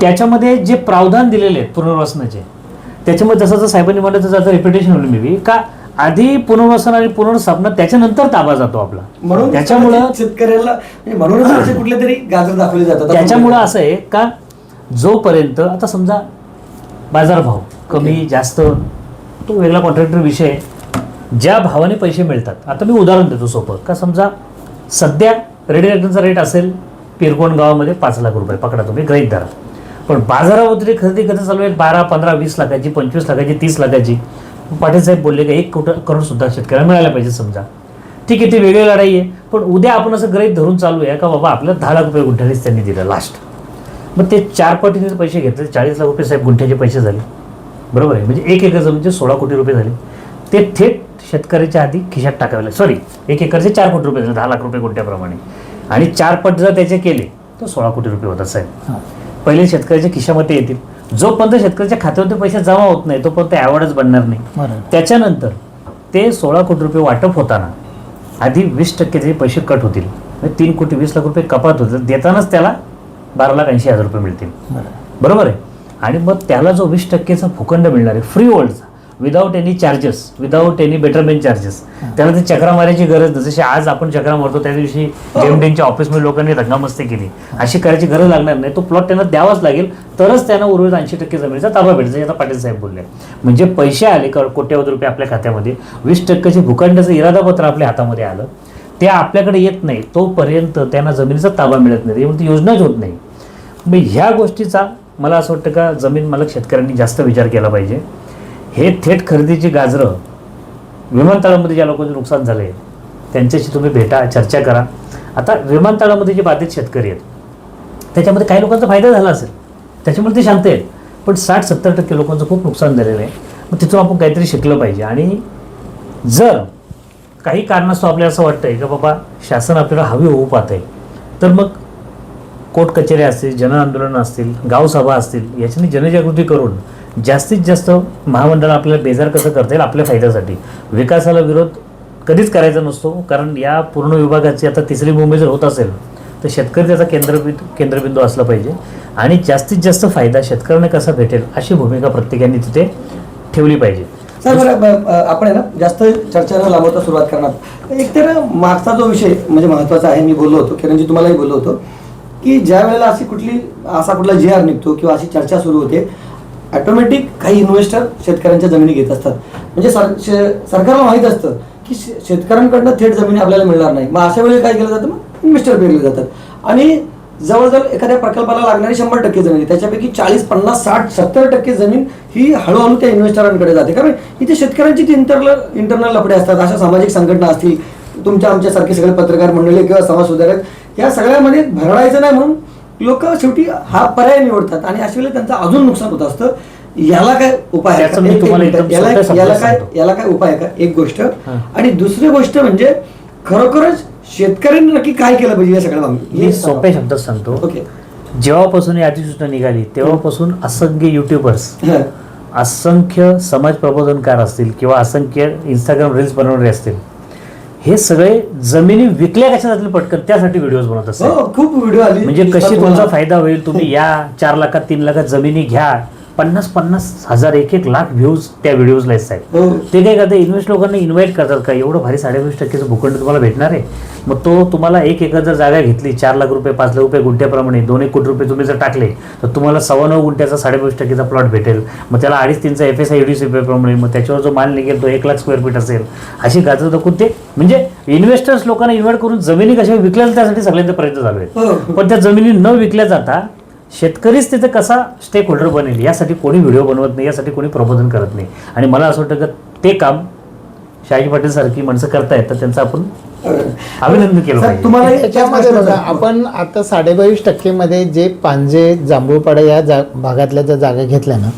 Speaker 2: त्याच्यामध्ये जे प्रावधान दिलेले आहेत पुनर्वसनाचे, त्याच्यामध्ये जसं साहेबांनी म्हटलं तर त्याचं रिपिटेशन होईल मी का आधी पुनर्वसन आणि पुनर्स्थापना त्याच्यानंतर ताबा जातो आपला.
Speaker 4: म्हणून
Speaker 2: त्याच्यामुळं
Speaker 4: शेतकऱ्याला म्हणूनच कुठले तरी गाजर दाखवले जातात.
Speaker 2: त्याच्यामुळं असं आहे का जोपर्यंत आता समजा बाजारभाव कमी जास्त तो वेगळा कॉन्ट्रॅक्टर विषय आहे, ज्या भावाने पैसे मिळतात. आता मी उदाहरण देतो सोपं का, समजा सध्या रेडिएटरचा रेट असेल पिरकोण गावामध्ये 5 लाख रुपये पकडा तुम्ही गृहीत धरा, पण बाजारामध्ये खरेदी कधी चालू आहे 12, 15, 20 लाखाची, 25 लाखाची, 30 लाखाची. पाटील साहेब बोलले का 1 करोड सुद्धा शेतकऱ्याला मिळायला पाहिजे. समजा ठीक आहे, ती वेगळी लढाई आहे, पण उद्या आपण असं गृहीत धरून चालू आहे का बाबा आपल्याला 10 लाख रुपये गुंठ्यानेच त्यांनी दिलं लास्ट, मग ते 4 पटीने पैसे घेतले, 40 लाख रुपये साहेब गुंठ्याचे पैसे झाले, बरोबर आहे. म्हणजे 1 एकर जमिनीचे 16 कोटी रुपये झाले, ते थेट शेतकऱ्याच्या आधी खिशात टाकावे लागले. सॉरी, 1 एकरचे 4 कोटी रुपये झाले, 10 लाख रुपये गुंठ्याप्रमाणे, आणि 4 पट जर त्याचे केले तर 16 कोटी रुपये होतात साहेब. पहिले शेतकऱ्याच्या खिशामध्ये येतील, जोपर्यंत शेतकऱ्याच्या खात्यामध्ये पैसे जमा होत नाही तोपर्यंत ॲवॉर्डच बनणार नाही. त्याच्यानंतर ते 16 कोटी रुपये वाटप होताना आधी 20% पैसे कट होतील, 3 कोटी 20 लाख रुपये कपात होतील, देतानाच त्याला 12,80,000 रुपये मिळतील, बरोबर आहे. आणि मग त्याला जो 20%चा भूखंड मिळणार आहे फ्री होल्डचा, without any charges, without any betterment charges, त्याला ते चक्रा मारायची गरज नाही. जशी आज आपण चक्रा मारतो त्या दिवशी जेमडींच्या ऑफिसमध्ये लोकांनी दंगामस्ती केली, अशी करायची गरज लागणार नाही. तो प्लॉट त्यांना द्यावाच लागेल, तरच त्यांना उर्वरित 80% जमिनीचा ताबा भेटायचा, आता पाटील साहेब बोलले. म्हणजे पैसे आले कोट्यावधी रुपये आपल्या खात्यामध्ये, 20%चे भूखंडाचं इरादापत्र आपल्या हातामध्ये आलं, ते आपल्याकडे येत नाही तोपर्यंत त्यांना जमिनीचा ताबा मिळत नाही, त्यामुळे ती योजनाच होत नाही. मग ह्या गोष्टीचा मला असं वाटतं का जमीन मालक शेतकऱ्यांनी जास्त विचार केला पाहिजे. हे थेट खरेदीची गाजरं विमानतळामध्ये ज्या लोकांचं नुकसान झालं आहे त्यांच्याशी तुम्ही भेटा, चर्चा करा. आता विमानतळामध्ये जे बाधित शेतकरी आहेत त्याच्यामध्ये काही लोकांचा फायदा झाला असेल, त्याच्यामुळे ते शांत आहेत, पण 60-70% लोकांचं खूप नुकसान झालेलं आहे. मग तिथून आपण काहीतरी शिकलं पाहिजे. आणि जर काही कारणास्तव आपल्याला असं वाटतं आहे का बाबा शासन आपल्याला हवी होऊ पाहत आहे, तर मग कोर्ट कचेऱ्या असतील, जनआंदोलनं असतील, गावसभा असतील, याच्याने जनजागृती करून जास्तीत जास्त महामंडळ आपल्याला बेजार कसं करता येईल आपल्या फायद्यासाठी. विकासाला विरोध कधीच करायचा नसतो, कारण या पूर्ण विभागाची आता 3री मुंबई जर होत असेल तर शेतकरी त्याचा केंद्रबिंदू असला पाहिजे आणि जास्तीत जास्त फायदा शेतकऱ्यांना कसा भेटेल अशी भूमिका प्रत्येकाने तिथे ठेवली पाहिजे.
Speaker 4: सर बरं, आपण आहे ना जास्त चर्चा न लांबवता सुरुवात करणार. एक तर मागचा जो विषय म्हणजे महत्त्वाचा आहे, मी बोललो होतो, किरणजी तुम्हालाही बोललो होतो की ज्या वेळेला असा कुठला GR निघतो किंवा अशी चर्चा सुरू होते, ऑटोमॅटिक काही इन्व्हेस्टर शेतकऱ्यांच्या जमिनी घेत असतात. म्हणजे सरकारला माहीत असतं की शेतकऱ्यांकडनं थेट जमिनी आपल्याला मिळणार नाही, मग अशा वेळी काय केलं जातं, मग इन्व्हेस्टर पेरले जातात. आणि जवळजवळ एखाद्या प्रकल्पाला लागणारी 100% जमीन, त्याच्यापैकी 40, 50, 60, 70% जमीन ही हळूहळू त्या इन्व्हेस्टरांकडे जाते. कारण इथे शेतकऱ्यांची इंटरनल लफडे असतात. अशा सामाजिक संघटना असतील, तुमच्या आमच्यासारखे सगळे पत्रकार मंडळी किंवा समाज सुधारक, या सगळ्यामध्ये भरडायचं नाही म्हणून लोक शेवटी हा पर्याय निवडतात आणि अशा वेळेला त्यांचं अजून नुकसान होत असतं. याला काय उपाय आहे
Speaker 2: त्याचं मी तुम्हाला एकदम सोप्या शब्दात सांगतो.
Speaker 4: याला काय उपाय आहे का? एक गोष्ट. आणि दुसरी गोष्ट म्हणजे खरोखरच शेतकऱ्यांनी नक्की काय केलं पाहिजे या सगळ्या बाबतीत?
Speaker 2: मी सोप्या शब्दात सांगतो.
Speaker 4: ओके.
Speaker 2: जेव्हापासून ही अधिसूचना निघाली तेव्हापासून असंख्य युट्यूबर्स, असंख्य समाज प्रबोधनकार असतील किंवा असंख्य इंस्टाग्राम रील्स बनवणारे असतील, हे सगळे जमिनी विकल्या कशा जातील पटकन त्यासाठी व्हिडिओज बनवत असतात.
Speaker 4: खूप व्हिडिओ आली.
Speaker 2: म्हणजे कशी तुमचा फायदा होईल, तुम्ही या 4 लाखात 3 लाखात जमिनी घ्या, 50,000 1 लाख व्ह्यूज त्या व्हिडिओजला आहेत. ते काय करतात, इन्व्हेस्ट लोकांना इन्व्हाइट करतात का एवढं भारी 22% भूखंड तुम्हाला भेटणार आहे, मग तो तुम्हाला 1 एकर जर जागा घेतली 4 लाख रुपये 5 लाख रुपये गुंठ्याप्रमाणे 2 कोटी रुपये तुम्ही जर टाकले तर तुम्हाला 9.25 गुंठ्याचा 22% प्लॉट भेटेल. मग त्याला 2.5-3चा FSI UDC प्रमाणे मग त्याच्यावर जो माल निघेल तो 1 लाख स्क्वेअर फीट असेल. अशी गाजर दाखवून ते म्हणजे इन्व्हेस्टर्स लोकांना इन्व्हाइट करून जमिनी कशा विकल्या त्यासाठी सगळ्यांचा प्रयत्न चालू आहे. पण त्या जमिनी न विकल्या जाता शेतकरीच तिथे कसा स्टेक होल्डर बनेल यासाठी कोणी व्हिडिओ बनवत नाही, यासाठी कोणी प्रबोधन करत नाही. आणि मला असं वाटतं की ते काम शहाजी पाटील सारखी माणसं करतायत तर त्यांचं आपण अभिनंदन केलं पाहिजे.
Speaker 4: तुम्हाला
Speaker 1: त्याच्यामध्ये बघा, आपण आता 22% मध्ये जे पांजे जांभूळपाडा या भागातल्या ज्या जागा घेतल्या ना,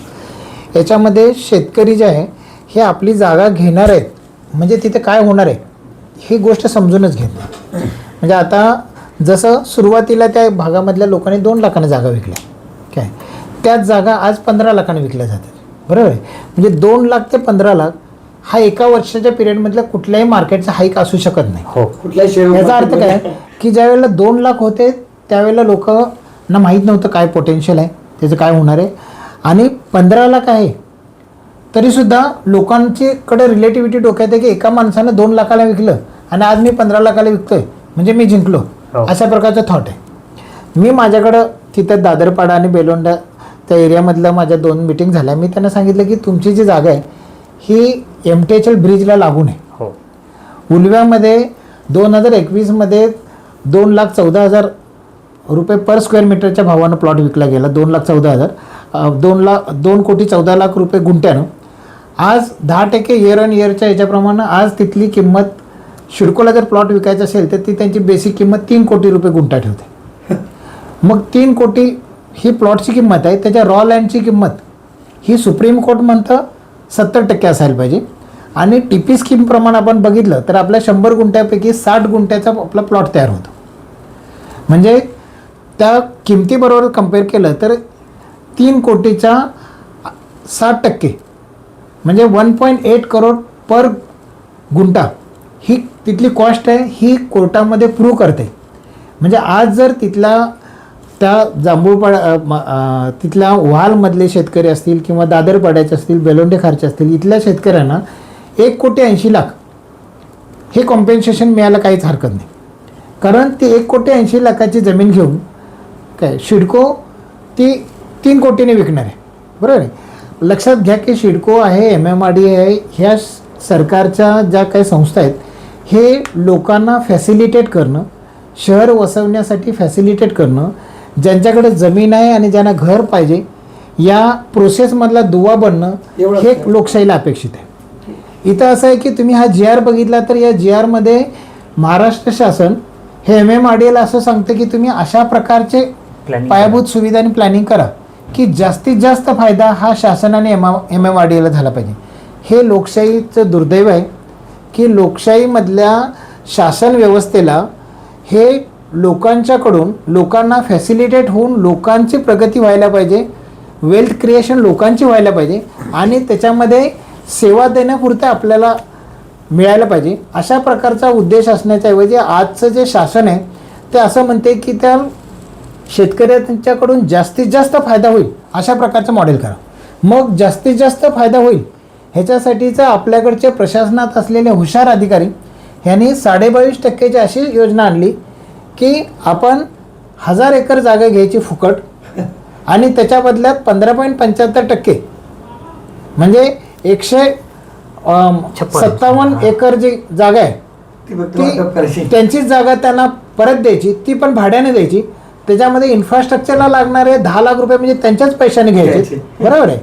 Speaker 1: याच्यामध्ये शेतकरी जे आहे हे आपली जागा घेणार आहेत म्हणजे तिथे काय होणार आहे ही गोष्ट समजूनच घेत नाही. म्हणजे आता जसं सुरुवातीला त्या भागामधल्या लोकांनी 2 लाखाने जागा विकल्या, काय त्याच जागा आज 15 लाखाने विकल्या जातात. बरोबर आहे. म्हणजे 2 लाख ते 15 लाख हा एका वर्षाच्या पिरियडमधल्या कुठल्याही मार्केटचा हाईक असू शकत नाही.
Speaker 2: हो,
Speaker 4: कुठल्याही
Speaker 1: याचा अर्थ काय की ज्या वेळेला 2 लाख होते त्यावेळेला लोकांना माहीत नव्हतं काय पोटेन्शियल आहे, त्याचं काय होणार आहे. आणि 15 लाख आहे तरीसुद्धा लोकांच्याकडे रिलेटिव्हिटी डोक्यात आहे की एका माणसानं 2 लाखाला विकलं आणि आज मी 15 लाखाला विकतोय म्हणजे मी जिंकलो, अशा प्रकारचा थॉट आहे. मी माझ्याकडं तिथं दादरपाडा आणि बेलोंडा त्या एरियामधल्या माझ्या 2 मीटिंग झाल्या. मी त्यांना सांगितलं की तुमची जी जागा आहे ही MTHL ब्रिजला लागून आहे.
Speaker 2: हो.
Speaker 1: उलव्यामध्ये 2021 2,14,000 रुपये पर स्क्वेअर मीटरच्या भावानं प्लॉट विकला गेला. 2,14,000 2 कोटी 14 लाख रुपये गुंठ्यानं. आज 10% इयर ऑन इयरच्या ह्याच्याप्रमाणे आज तिथली किंमत शिडकोला जर प्लॉट विकायचा असेल तर ती त्यांची बेसिक किंमत 3 कोटी रुपये गुंठा ठेवते. मग 3 कोटी ही प्लॉटची किंमत आहे. त्याच्या रॉ लँडची किंमत ही सुप्रीम कोर्ट म्हणतं 70% असायला पाहिजे. आणि TP स्कीमप्रमाणे आपण बघितलं तर आपल्या 100 गुंठ्यापैकी 60 गुंठ्याचा आपला प्लॉट तयार होतो. म्हणजे त्या किमतीबरोबर कम्पेअर केलं तर 3 कोटीचा 60% म्हणजे 1.8 करोड पर गुंठा ही तिथली कॉस्ट आहे. ही कोर्टामध्ये प्रूव्ह करते. म्हणजे आज जर तिथला त्या जांभूळपाडा तिथल्या वालमधले शेतकरी असतील किंवा दादरपाड्याचे असतील, बेलोंडे खारचे असतील, इथल्या शेतकऱ्यांना 1,80,00,000 हे कॉम्पेन्सेशन मिळायला काहीच हरकत नाही. कारण ती 1,80,00,000ची जमीन घेऊन काय शिडको ती 3 कोटीने विकणार आहे. बरोबर आहे. लक्षात घ्या की शिडको आहे, MMRD आहे, ह्या सरकारच्या ज्या काही संस्था आहेत हे लोकांना फॅसिलिटेट करणं, शहर वसवण्यासाठी फॅसिलिटेट करणं, ज्यांच्याकडे जमीन आहे आणि ज्यांना घर पाहिजे या प्रोसेसमधला दुवा बनणं हे लोकशाहीला अपेक्षित आहे. इथं असं आहे की तुम्ही हा GR बघितला तर या GRमध्ये महाराष्ट्र शासन हे MMRDAला असं सांगतं की तुम्ही अशा प्रकारचे पायाभूत सुविधा आणि प्लॅनिंग करा की जास्तीत जास्त फायदा हा शासनाने MMRDAला झाला पाहिजे. हे लोकशाहीचं दुर्दैव आहे की लोकशाहीमधल्या शासन व्यवस्थेला हे लोकांच्याकडून लोकांना फॅसिलिटेट होऊन लोकांची प्रगती व्हायला पाहिजे, वेल्थ क्रिएशन लोकांची व्हायला पाहिजे आणि त्याच्यामध्ये सेवा देण्यापुरतं आपल्याला मिळायला पाहिजे. अशा प्रकारचा उद्देश असण्याच्याऐवजी आजचं जे शासन आहे ते असं म्हणते की त्या शेतकऱ्यांच्याकडून जास्तीत जास्त फायदा होईल अशा प्रकारचं मॉडेल करा. मग जास्तीत जास्त फायदा होईल ह्याच्यासाठीचं आपल्याकडचे प्रशासनात असलेले हुशार अधिकारी ह्यांनी 22.5%ची अशी योजना आणली की आपण 1000 एकर जागा घ्यायची फुकट आणि त्याच्या बदल्यात 15.75% म्हणजे 157 एकर जी जागा आहे ती त्यांचीच जागा त्यांना परत द्यायची, ती पण भाड्याने द्यायची त्याच्यामध्ये इन्फ्रास्ट्रक्चरला लागणारे 10 लाख रुपये म्हणजे त्यांच्याच पैशाने घ्यायचे, बरोबर आहे.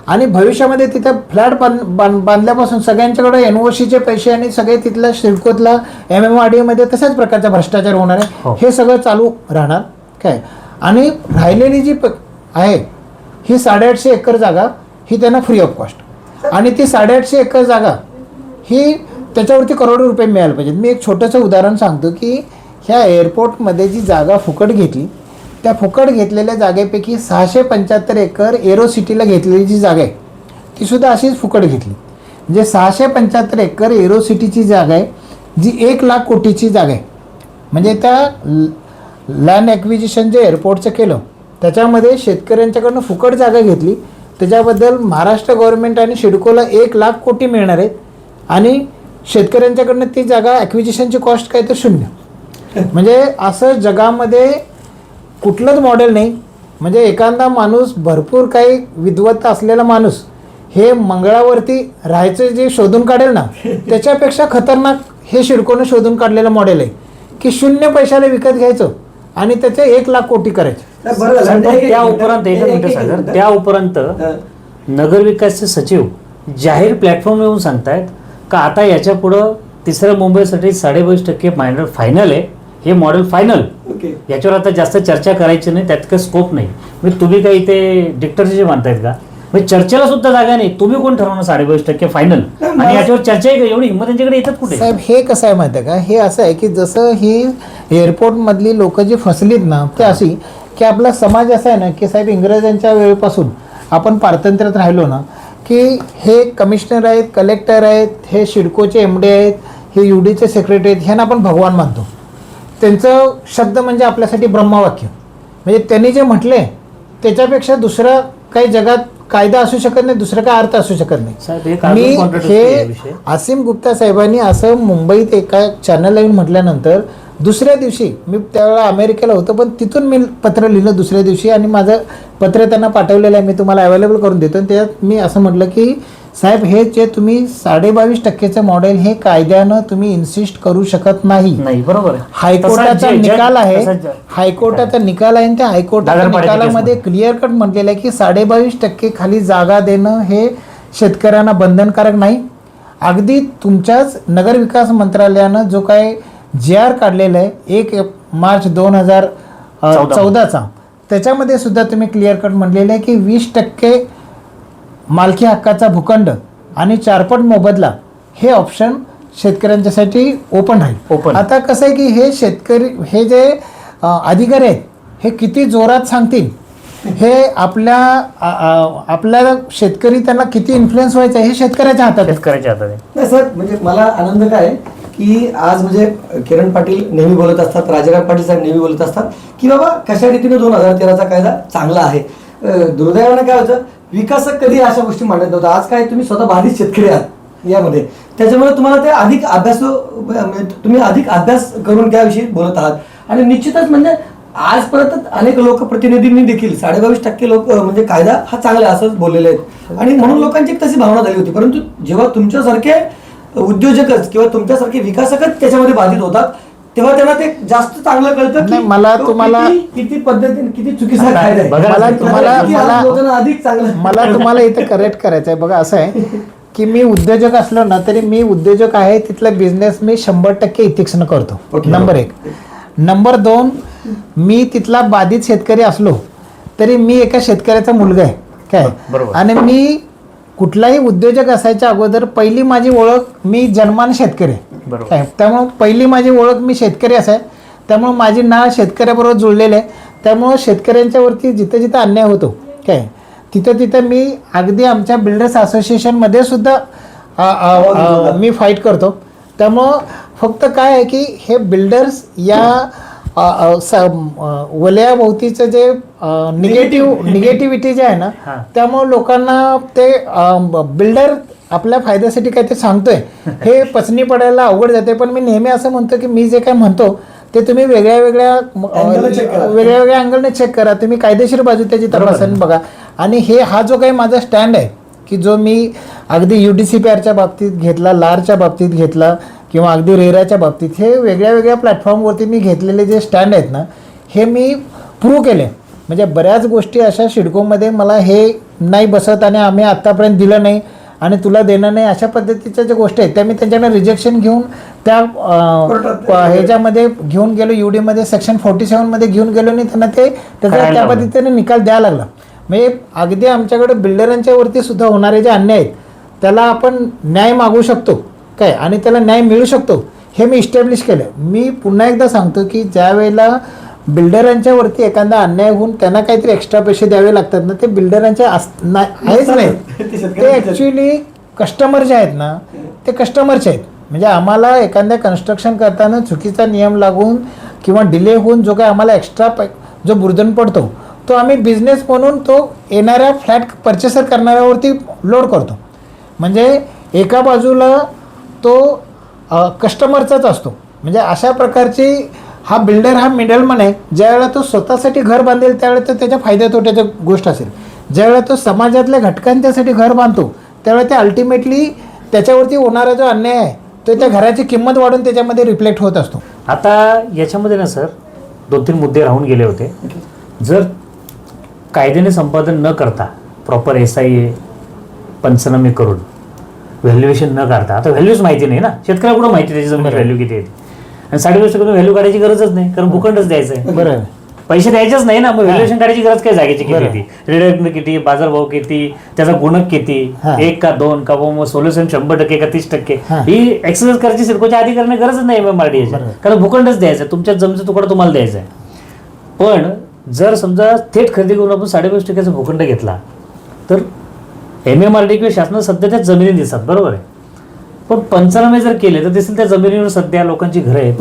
Speaker 1: आणि भविष्यामध्ये तिथं फ्लॅट बांधल्यापासून सगळ्यांच्याकडे NOCचे पैसे आणि सगळे तिथल्या सिडकोतला MMRDA तशाच प्रकारचा भ्रष्टाचार होणार आहे. हे सगळं चालू राहणार काय. आणि राहिलेली जी आहे ही 850 एकर जागा ही त्यांना फ्री ऑफ कॉस्ट, आणि ती 850 एकर जागा ही त्याच्यावरती करोडो रुपये मिळायला पाहिजेत. मी एक छोटंसं उदाहरण सांगतो की ह्या एअरपोर्टमध्ये जी जागा फुकट घेतली, त्या फुकट घेतलेल्या जागेपैकी 675 एकर एरो सिटीला घेतलेली जी जागा आहे तीसुद्धा अशीच फुकट घेतली. म्हणजे 675 एकर एरो सिटीची जागा आहे जी 1 लाख कोटीची जागा आहे. म्हणजे त्या लँड ॲक्विजिशन जे एअरपोर्टचं केलं त्याच्यामध्ये शेतकऱ्यांच्याकडनं फुकट जागा घेतली, त्याच्याबद्दल महाराष्ट्र गव्हर्नमेंट आणि सिडकोला 1 लाख कोटी मिळणार आहेत, आणि शेतकऱ्यांच्याकडनं ती जागा ॲक्विजिशनची कॉस्ट काय तर 0. म्हणजे असं जगामध्ये कुठलंच मॉडेल नाही. म्हणजे एखादा माणूस भरपूर काही विद्वत्ता असलेला माणूस हे मंगळावरती राहायचं जे शोधून काढेल ना त्याच्यापेक्षा खतरनाक हे सिडकोनं शोधून काढलेलं मॉडेल आहे की 0 पैशाला विकत घ्यायचं आणि त्याचे 1 लाख कोटी करायचे.
Speaker 2: त्या उपरांत एकच मिनिट सागर, त्या उपरांत नगरविकासचे सचिव जाहीर प्लॅटफॉर्म येऊन सांगतायत का आता याच्या पुढं तिसऱ्या मुंबईसाठी 22.5% मायनर फायनल आहे, हे मॉडेल फायनल. याच्यावर आता जास्त चर्चा करायची नाही, त्यात काही स्कोप नाही. म्हणजे तुम्ही काही ते डिक्टरचे मानतायत का? म्हणजे चर्चेला सुद्धा जागा नाही, तुम्ही कोण ठरवणार 22% फायनल, आणि याच्यावर चर्चा आहे का? एवढी हिंमत त्यांच्याकडे येतात कुठे?
Speaker 1: साहेब हे कसं आहे माहिती आहे का, हे असं आहे की जसं ही एअरपोर्टमधली लोक जी फसलीत ना ते अशी की आपला समाज असा आहे ना की साहेब इंग्रजांच्या वेळेपासून आपण पारतंत्र्यात राहिलो ना की हे कमिशनर आहेत, कलेक्टर आहेत, हे सिडकोचे MD आहेत, हे UDचे सेक्रेटरी आहेत, ह्यांना आपण भगवान मानतो. त्यांचं शब्द म्हणजे आपल्यासाठी ब्रह्मवाक्य. म्हणजे त्यांनी जे म्हटले त्याच्यापेक्षा दुसरं काही जगात कायदा असू शकत नाही, दुसरं काय अर्थ असू शकत नाही. मी हे असीम गुप्ता साहेबांनी असं मुंबईत एका चॅनलला येऊन म्हटल्यानंतर दुसऱ्या दिवशी मी त्यावेळेला अमेरिकेला होतो, पण तिथून मी पत्र लिहिलं दुसऱ्या दिवशी आणि माझं पत्र त्यांना पाठवलेलं आहे, मी तुम्हाला अवेलेबल करून देतो. आणि त्यात मी असं म्हटलं की साहेब हे जे तुम्ही 22.5% मॉडेल हे कायद्यानं तुम्ही इन्सिस्ट करू शकत नाही.
Speaker 2: बरोबर आहे.
Speaker 1: हायकोर्टाचा निकाल आहे, हायकोर्टाचा निकाल आहे, आणि त्या हायकोर्टाच्या निकालामध्ये क्लिअर कट म्हटलेलं आहे की 22.5% खाली जागा देणं हे शेतकऱ्यांना बंधनकारक नाही. अगदी तुमच्याच नगरविकास मंत्रालयानं जो काय GR काढलेला आहे 1 मार्च 2014चा त्याच्यामध्ये सुद्धा तुम्ही क्लिअर कट म्हटलेलं आहे की 20% मालकी हक्काचा भूखंड आणि 4 मोबदला हे ऑप्शन शेतकऱ्यांच्यासाठी ओपन राहील. आता कसं आहे की हे शेतकरी हे जे अधिकारी आहेत हे किती जोरात सांगतील हे आपल्या शेतकरी त्यांना किती इन्फ्लुएन्स व्हायचं हे शेतकऱ्याच्या हातात
Speaker 2: आहे.
Speaker 4: नाही सर, म्हणजे मला आनंद काय की आज म्हणजे किरण पाटील नेहमी बोलत असतात, राजाराम पाटील साहेब नेहमी बोलत असतात की बाबा कशा रीतीने 2013चा कायदा चांगला आहे. दुर्दैवानं काय होतं, विकासक कधी अशा गोष्टी मांडत नव्हता. आज काय तुम्ही स्वतः बाधित शेतकरी आहात यामध्ये, त्याच्यामुळे तुम्हाला ते अधिक तुम्ही अधिक अभ्यास करून त्याविषयी बोलत आहात. आणि निश्चितच म्हणजे आजपर्यंत अनेक लोकप्रतिनिधींनी देखील 22.5% लोक म्हणजे कायदा हा चांगला असंच बोललेले आहेत, आणि म्हणून लोकांची एक तशी भावना झाली होती. परंतु जेव्हा तुमच्यासारखे उद्योजकच किंवा तुमच्यासारखे विकासकच त्याच्यामध्ये बाधित होतात तेव्हा त्यांना ते जास्त चांगलं कळतं की
Speaker 1: मला तुम्हाला
Speaker 4: किती पद्धतीने किती चुकीचा कायदा आहे. अधिक चांगलं
Speaker 1: मला तुम्हाला इथे करेक्ट करायचं आहे. बघा असं आहे की मी उद्योजक असलो ना तरी मी उद्योजक आहे तिथला बिझनेस मी 100% इथिक्सनं करतो. नंबर 1. नंबर 2, मी तिथला बाधित शेतकरी असलो तरी मी एका शेतकऱ्याचा मुलगा आहे काय, आणि मी कुठलाही उद्योजक असायच्या अगोदर पहिली माझी ओळख मी जन्माने शेतकरी आहे. त्यामुळं पहिली माझी ओळख मी शेतकरी असाय, त्यामुळं माझी नाळ शेतकऱ्याबरोबर जुळलेली आहे. त्यामुळं शेतकऱ्यांच्यावरती जिथं जिथं अन्याय होतो काय तिथं मी अगदी आमच्या बिल्डर्स असोसिएशनमध्ये सुद्धा मी फाईट करतो. त्यामुळं फक्त काय आहे की हे बिल्डर्स या वलयाभोवतीचं जे निगेटिव्हिटी जे आहे ना त्यामुळे लोकांना ते बिल्डर आपल्या फायद्यासाठी काय ते सांगतोय हे पचनी पडायला अवघड जाते. पण मी नेहमी असं म्हणतो की मी जे काय म्हणतो ते तुम्ही वेगळ्या वेगळ्या अँगलने चेक करा, तुम्ही कायदेशीर बाजू त्याची तपासून बघा. आणि हा जो काही माझा स्टँड आहे की जो मी अगदी UDCPRच्या बाबतीत घेतला, लारच्या बाबतीत घेतला किंवा अगदी रेराच्या बाबतीत, हे वेगळ्या प्लॅटफॉर्मवरती मी घेतलेले जे स्टँड आहेत ना हे मी प्रूव्ह केले. म्हणजे बऱ्याच गोष्टी अशा सिडकोमध्ये मला हे नाही बसत आणि आम्ही आत्तापर्यंत दिलं नाही आणि तुला देणं नाही, अशा पद्धतीच्या ज्या गोष्टी आहेत त्या मी त्यांच्याकडे रिजेक्शन घेऊन त्या ह्याच्यामध्ये घेऊन गेलो, UD मध्ये सेक्शन 47मध्ये घेऊन गेलो आणि त्यांना ते त्याचा त्या पद्धतीने निकाल द्यायला लागला. म्हणजे अगदी आमच्याकडे बिल्डरांच्या वरती सुद्धा होणारे जे अन्याय आहेत त्याला आपण न्याय मागू शकतो काय आणि त्याला न्याय मिळू शकतो हे मी इस्टॅब्लिश केलं. मी पुन्हा एकदा सांगतो की ज्या वेळेला बिल्डरांच्या वरती एखादा अन्याय होऊन त्यांना काहीतरी एक्स्ट्रा पैसे द्यावे लागतात ना, ते बिल्डरांच्या आहेच नाही, ते ॲक्च्युली कस्टमर जे आहेत ना ते कस्टमरचे आहेत. म्हणजे आम्हाला एखाद्या कन्स्ट्रक्शन करताना चुकीचा नियम लागून किंवा डिले होऊन जो काही आम्हाला एक्स्ट्रा जो बुर्धन पडतो तो आम्ही बिझनेस म्हणून तो येणाऱ्या फ्लॅट परचेसर करणाऱ्यावरती लोड करतो. म्हणजे एका बाजूला तो कस्टमरचाच असतो. म्हणजे अशा प्रकारची हा बिल्डर हा मिडलमन आहे. ज्यावेळेला तो स्वतःसाठी घर बांधेल त्यावेळेला तो त्याच्या फायद्या तोट्याची गोष्ट असेल. ज्यावेळेला तो समाजातल्या घटकांच्यासाठी घर बांधतो त्यावेळेला ते अल्टिमेटली त्याच्यावरती होणारा जो अन्याय आहे तो त्या घराची किंमत वाढून त्याच्यामध्ये रिफ्लेक्ट होत असतो.
Speaker 2: आता याच्यामध्ये ना सर 2-3 मुद्दे राहून गेले होते. जर कायद्याने संपादन न करता प्रॉपर SIA पंचनामे करून व्हॅल्युएशन न काढता, आता व्हॅल्यूच माहिती नाही ना शेतकऱ्याला, कुठं माहिती त्याची जमीन व्हॅल्यू किती आहे आणि 5.5% व्हॅल्यू काढायची गरजच नाही कारण भूखंडच द्यायचं आहे.
Speaker 1: बरं,
Speaker 2: पैसे द्यायचेच नाही ना, मग व्हॅल्युएशन काढायची गरज काय, जागेची किती, रिडक्ट किती, बाजारभाव किती, त्याचा गुणक किती, 1 का 2 का, मग सोल्युशन 100% का 30%, ही एक्सरसाइज करायची सिडकोच्या अधिकाऱ्याने गरजच नाही MMRDA च्या, कारण भूखंडच द्यायचा आहे, तुमच्या जमिनीचा तुकडा तुम्हाला द्यायचा आहे. पण जर समजा थेट खरेदी करून आपण 5.5% भूखंड घेतला तर MMRDA किंवा शासनाने सध्या त्या जमिनी दिसतात, बरोबर आहे. पण पंचनामे जर केले तर दिसेल त्या जमिनीवर सध्या लोकांची घरं आहेत,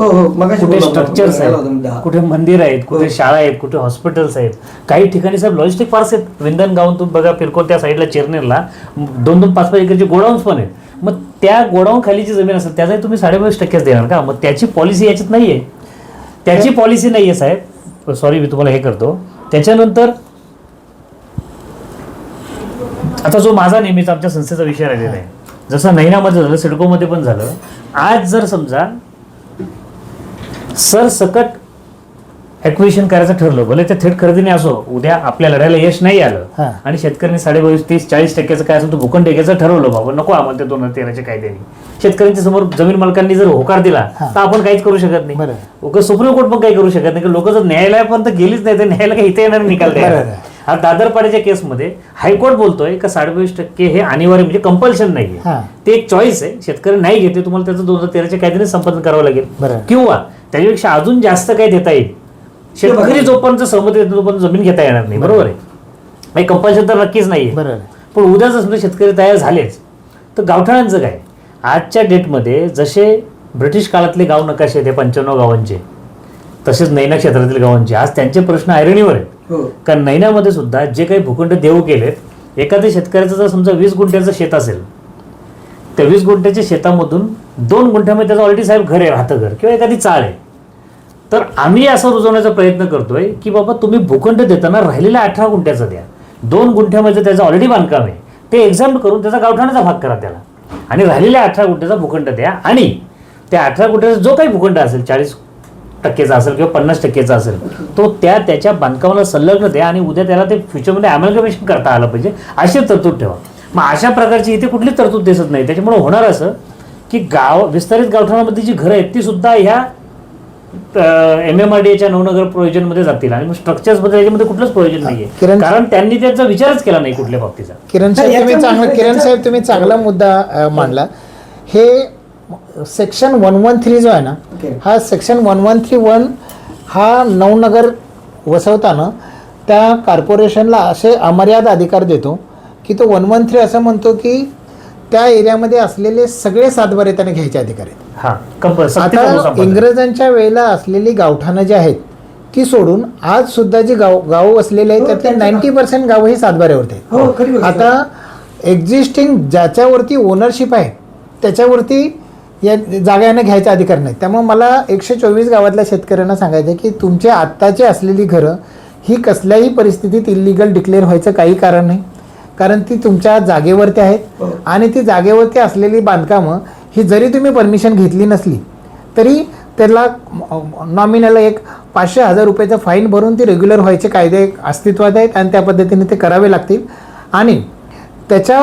Speaker 2: कुठे स्ट्रक्चर्स आहेत, कुठे मंदिर आहेत, कुठे शाळा आहेत, कुठे हॉस्पिटल्स आहेत. काही ठिकाणी सर लॉजिस्टिक पार्क्स आहेत. विंधनगावून तुम्ही बघा फिरकोल त्या साईडला चिरनेरला 2-2, 5-5 एकरचे गोडाऊन्स पण आहेत. मग त्या गोडाऊन खालीची जमीन असेल त्याचाही तुम्ही 5.5% देणार का? मग त्याची पॉलिसी याच्यात नाही आहे, त्याची पॉलिसी नाही आहे साहेब. सॉरी मी तुम्हाला हे करतो. त्याच्यानंतर आता जो माझा नेहमीचा आमच्या संस्थेचा विषय राहिलेला आहे, जसं नैनामध्ये झालं, सिडकोमध्ये पण झालं. आज जर समजा सरसकट ॲक्विजिशन करायचं ठरलं, भले ते थेट खरेदीने असो, उद्या आपल्या लढायला यश नाही आलं आणि शेतकऱ्यांनी 30-40% काय असेल तो भूखंड घ्यायचं ठरवलं, बाबा नको आम्हाला ते 2013च्या कायद्याने, शेतकऱ्यांच्या समोर जमीन मालकांनी जर होकार दिला तर आपण काहीच करू शकत नाही. सुप्रीम कोर्ट पण काही करू शकत नाही, लोक जर न्यायालयापर्यंत गेलीच नाही तर न्यायालय काही इथे येणार निकाल द्यायला. हा दादरपाड्याच्या केसमध्ये हायकोर्ट बोलतोय का 5.5% हे अनिवार्य म्हणजे कंपल्शन नाहीये, ते एक चॉईस आहे. शेतकरी नाही घेते तुम्हाला त्याचं 2013च्या कायद्याने संपादन करावं लागेल किंवा त्याच्यापेक्षा अजून जास्त काही देता येईल. शेतकरी जोपर्यंत सहमती देतो तोपर्यंत जमीन घेता येणार नाही, बरोबर आहे. कंपल्शन तर नक्कीच नाहीये. पण उद्या जर समजा शेतकरी तयार झालेच तर गावठाणांचं काय? आजच्या डेटमध्ये जसे ब्रिटिश काळातले गाव नकाशे आहेत 95 गावांचे, तसेच नैना क्षेत्रातील गावांचे आज त्यांचे प्रश्न ऐरणीवर आहेत. कारण नैनामध्ये सुद्धा जे काही भूखंड देऊ केलेत, एखाद्या शेतकऱ्याचं जर समजा 20 गुंठ्याचं शेत असेल, त्या 20 गुंठ्याच्या शेतामधून 2 गुंठ्यामध्ये त्याचं ऑलरेडी साहेब घर आहे, राहतं घर किंवा एखादी चाळ आहे, तर आम्ही असं रुजवण्याचा प्रयत्न करतोय की बाबा तुम्ही भूखंड देताना राहिलेल्या 18 गुंठ्याचं द्या, 2 गुंठ्यामध्ये त्याचं ऑलरेडी बांधकाम आहे ते एक्झाम्प्ट करून त्याचा गावठाणाचा भाग करा त्याला, आणि राहिलेल्या 18 गुंठ्याचा भूखंड द्या. आणि त्या 18 गुंठ्याचा जो काही भूखंड असेल 40% असेल किंवा 50% असेल तो त्याच्या बांधकामाला संलग्न द्या आणि उद्या त्याला ते फ्युचरमध्ये अमलगमेशन करता आलं पाहिजे, अशी तरतूद ठेवा. मग अशा प्रकारची इथे कुठली तरतूद दिसत नाही. त्याच्यामुळे होणार असं की विस्तारित गावठाणामध्ये जी घरं आहेत ती सुद्धा ह्या MMRDAच्या नवनगर प्रोव्हिजनमध्ये जातील आणि मग स्ट्रक्चर्समध्ये याच्यामध्ये कुठलंच प्रोव्हिजन नाहीये, कारण त्यांनी त्याचा विचारच केला नाही कुठल्या बाबतीचा.
Speaker 1: किरण साहेब तुम्ही चांगला मुद्दा मांडला. हे सेक्शन 113 जो आहे ना, हा सेक्शन 1131 हा नवनगर वसवताना त्या कॉर्पोरेशनला असे अमर्याद अधिकार देतो की तो 113 असं म्हणतो की त्या एरियामध्ये असलेले सगळे सातबारे त्याने घ्यायचे अधिकार आहेत. आता इंग्रजांच्या वेळेला असलेली गावठाणं जी आहेत ती सोडून आज सुद्धा जी गाव वसलेले आहेत त्यातले 90% गावं ही सातबाऱ्यावरती आहेत. आता एक्झिस्टिंग ज्याच्यावरती ओनरशिप आहे त्याच्यावरती या जागा यांना घ्यायचा अधिकार नाही. त्यामुळे मला 124 गावातल्या शेतकऱ्यांना सांगायचं आहे की तुमची आत्ताची असलेली घरं ही कसल्याही परिस्थितीत इलिगल डिक्लेअर व्हायचं काही कारण नाही, कारण ती तुमच्या जागेवरती आहेत आणि ती जागेवरती असलेली बांधकामं ही जरी तुम्ही परमिशन घेतली नसली तरी त्याला नॉमिनल एक 500,000 रुपयाचा फाईन भरून ती रेग्युलर व्हायचे कायदे अस्तित्वात आहेत आणि त्या पद्धतीने ते करावे लागतील. आणि त्याच्या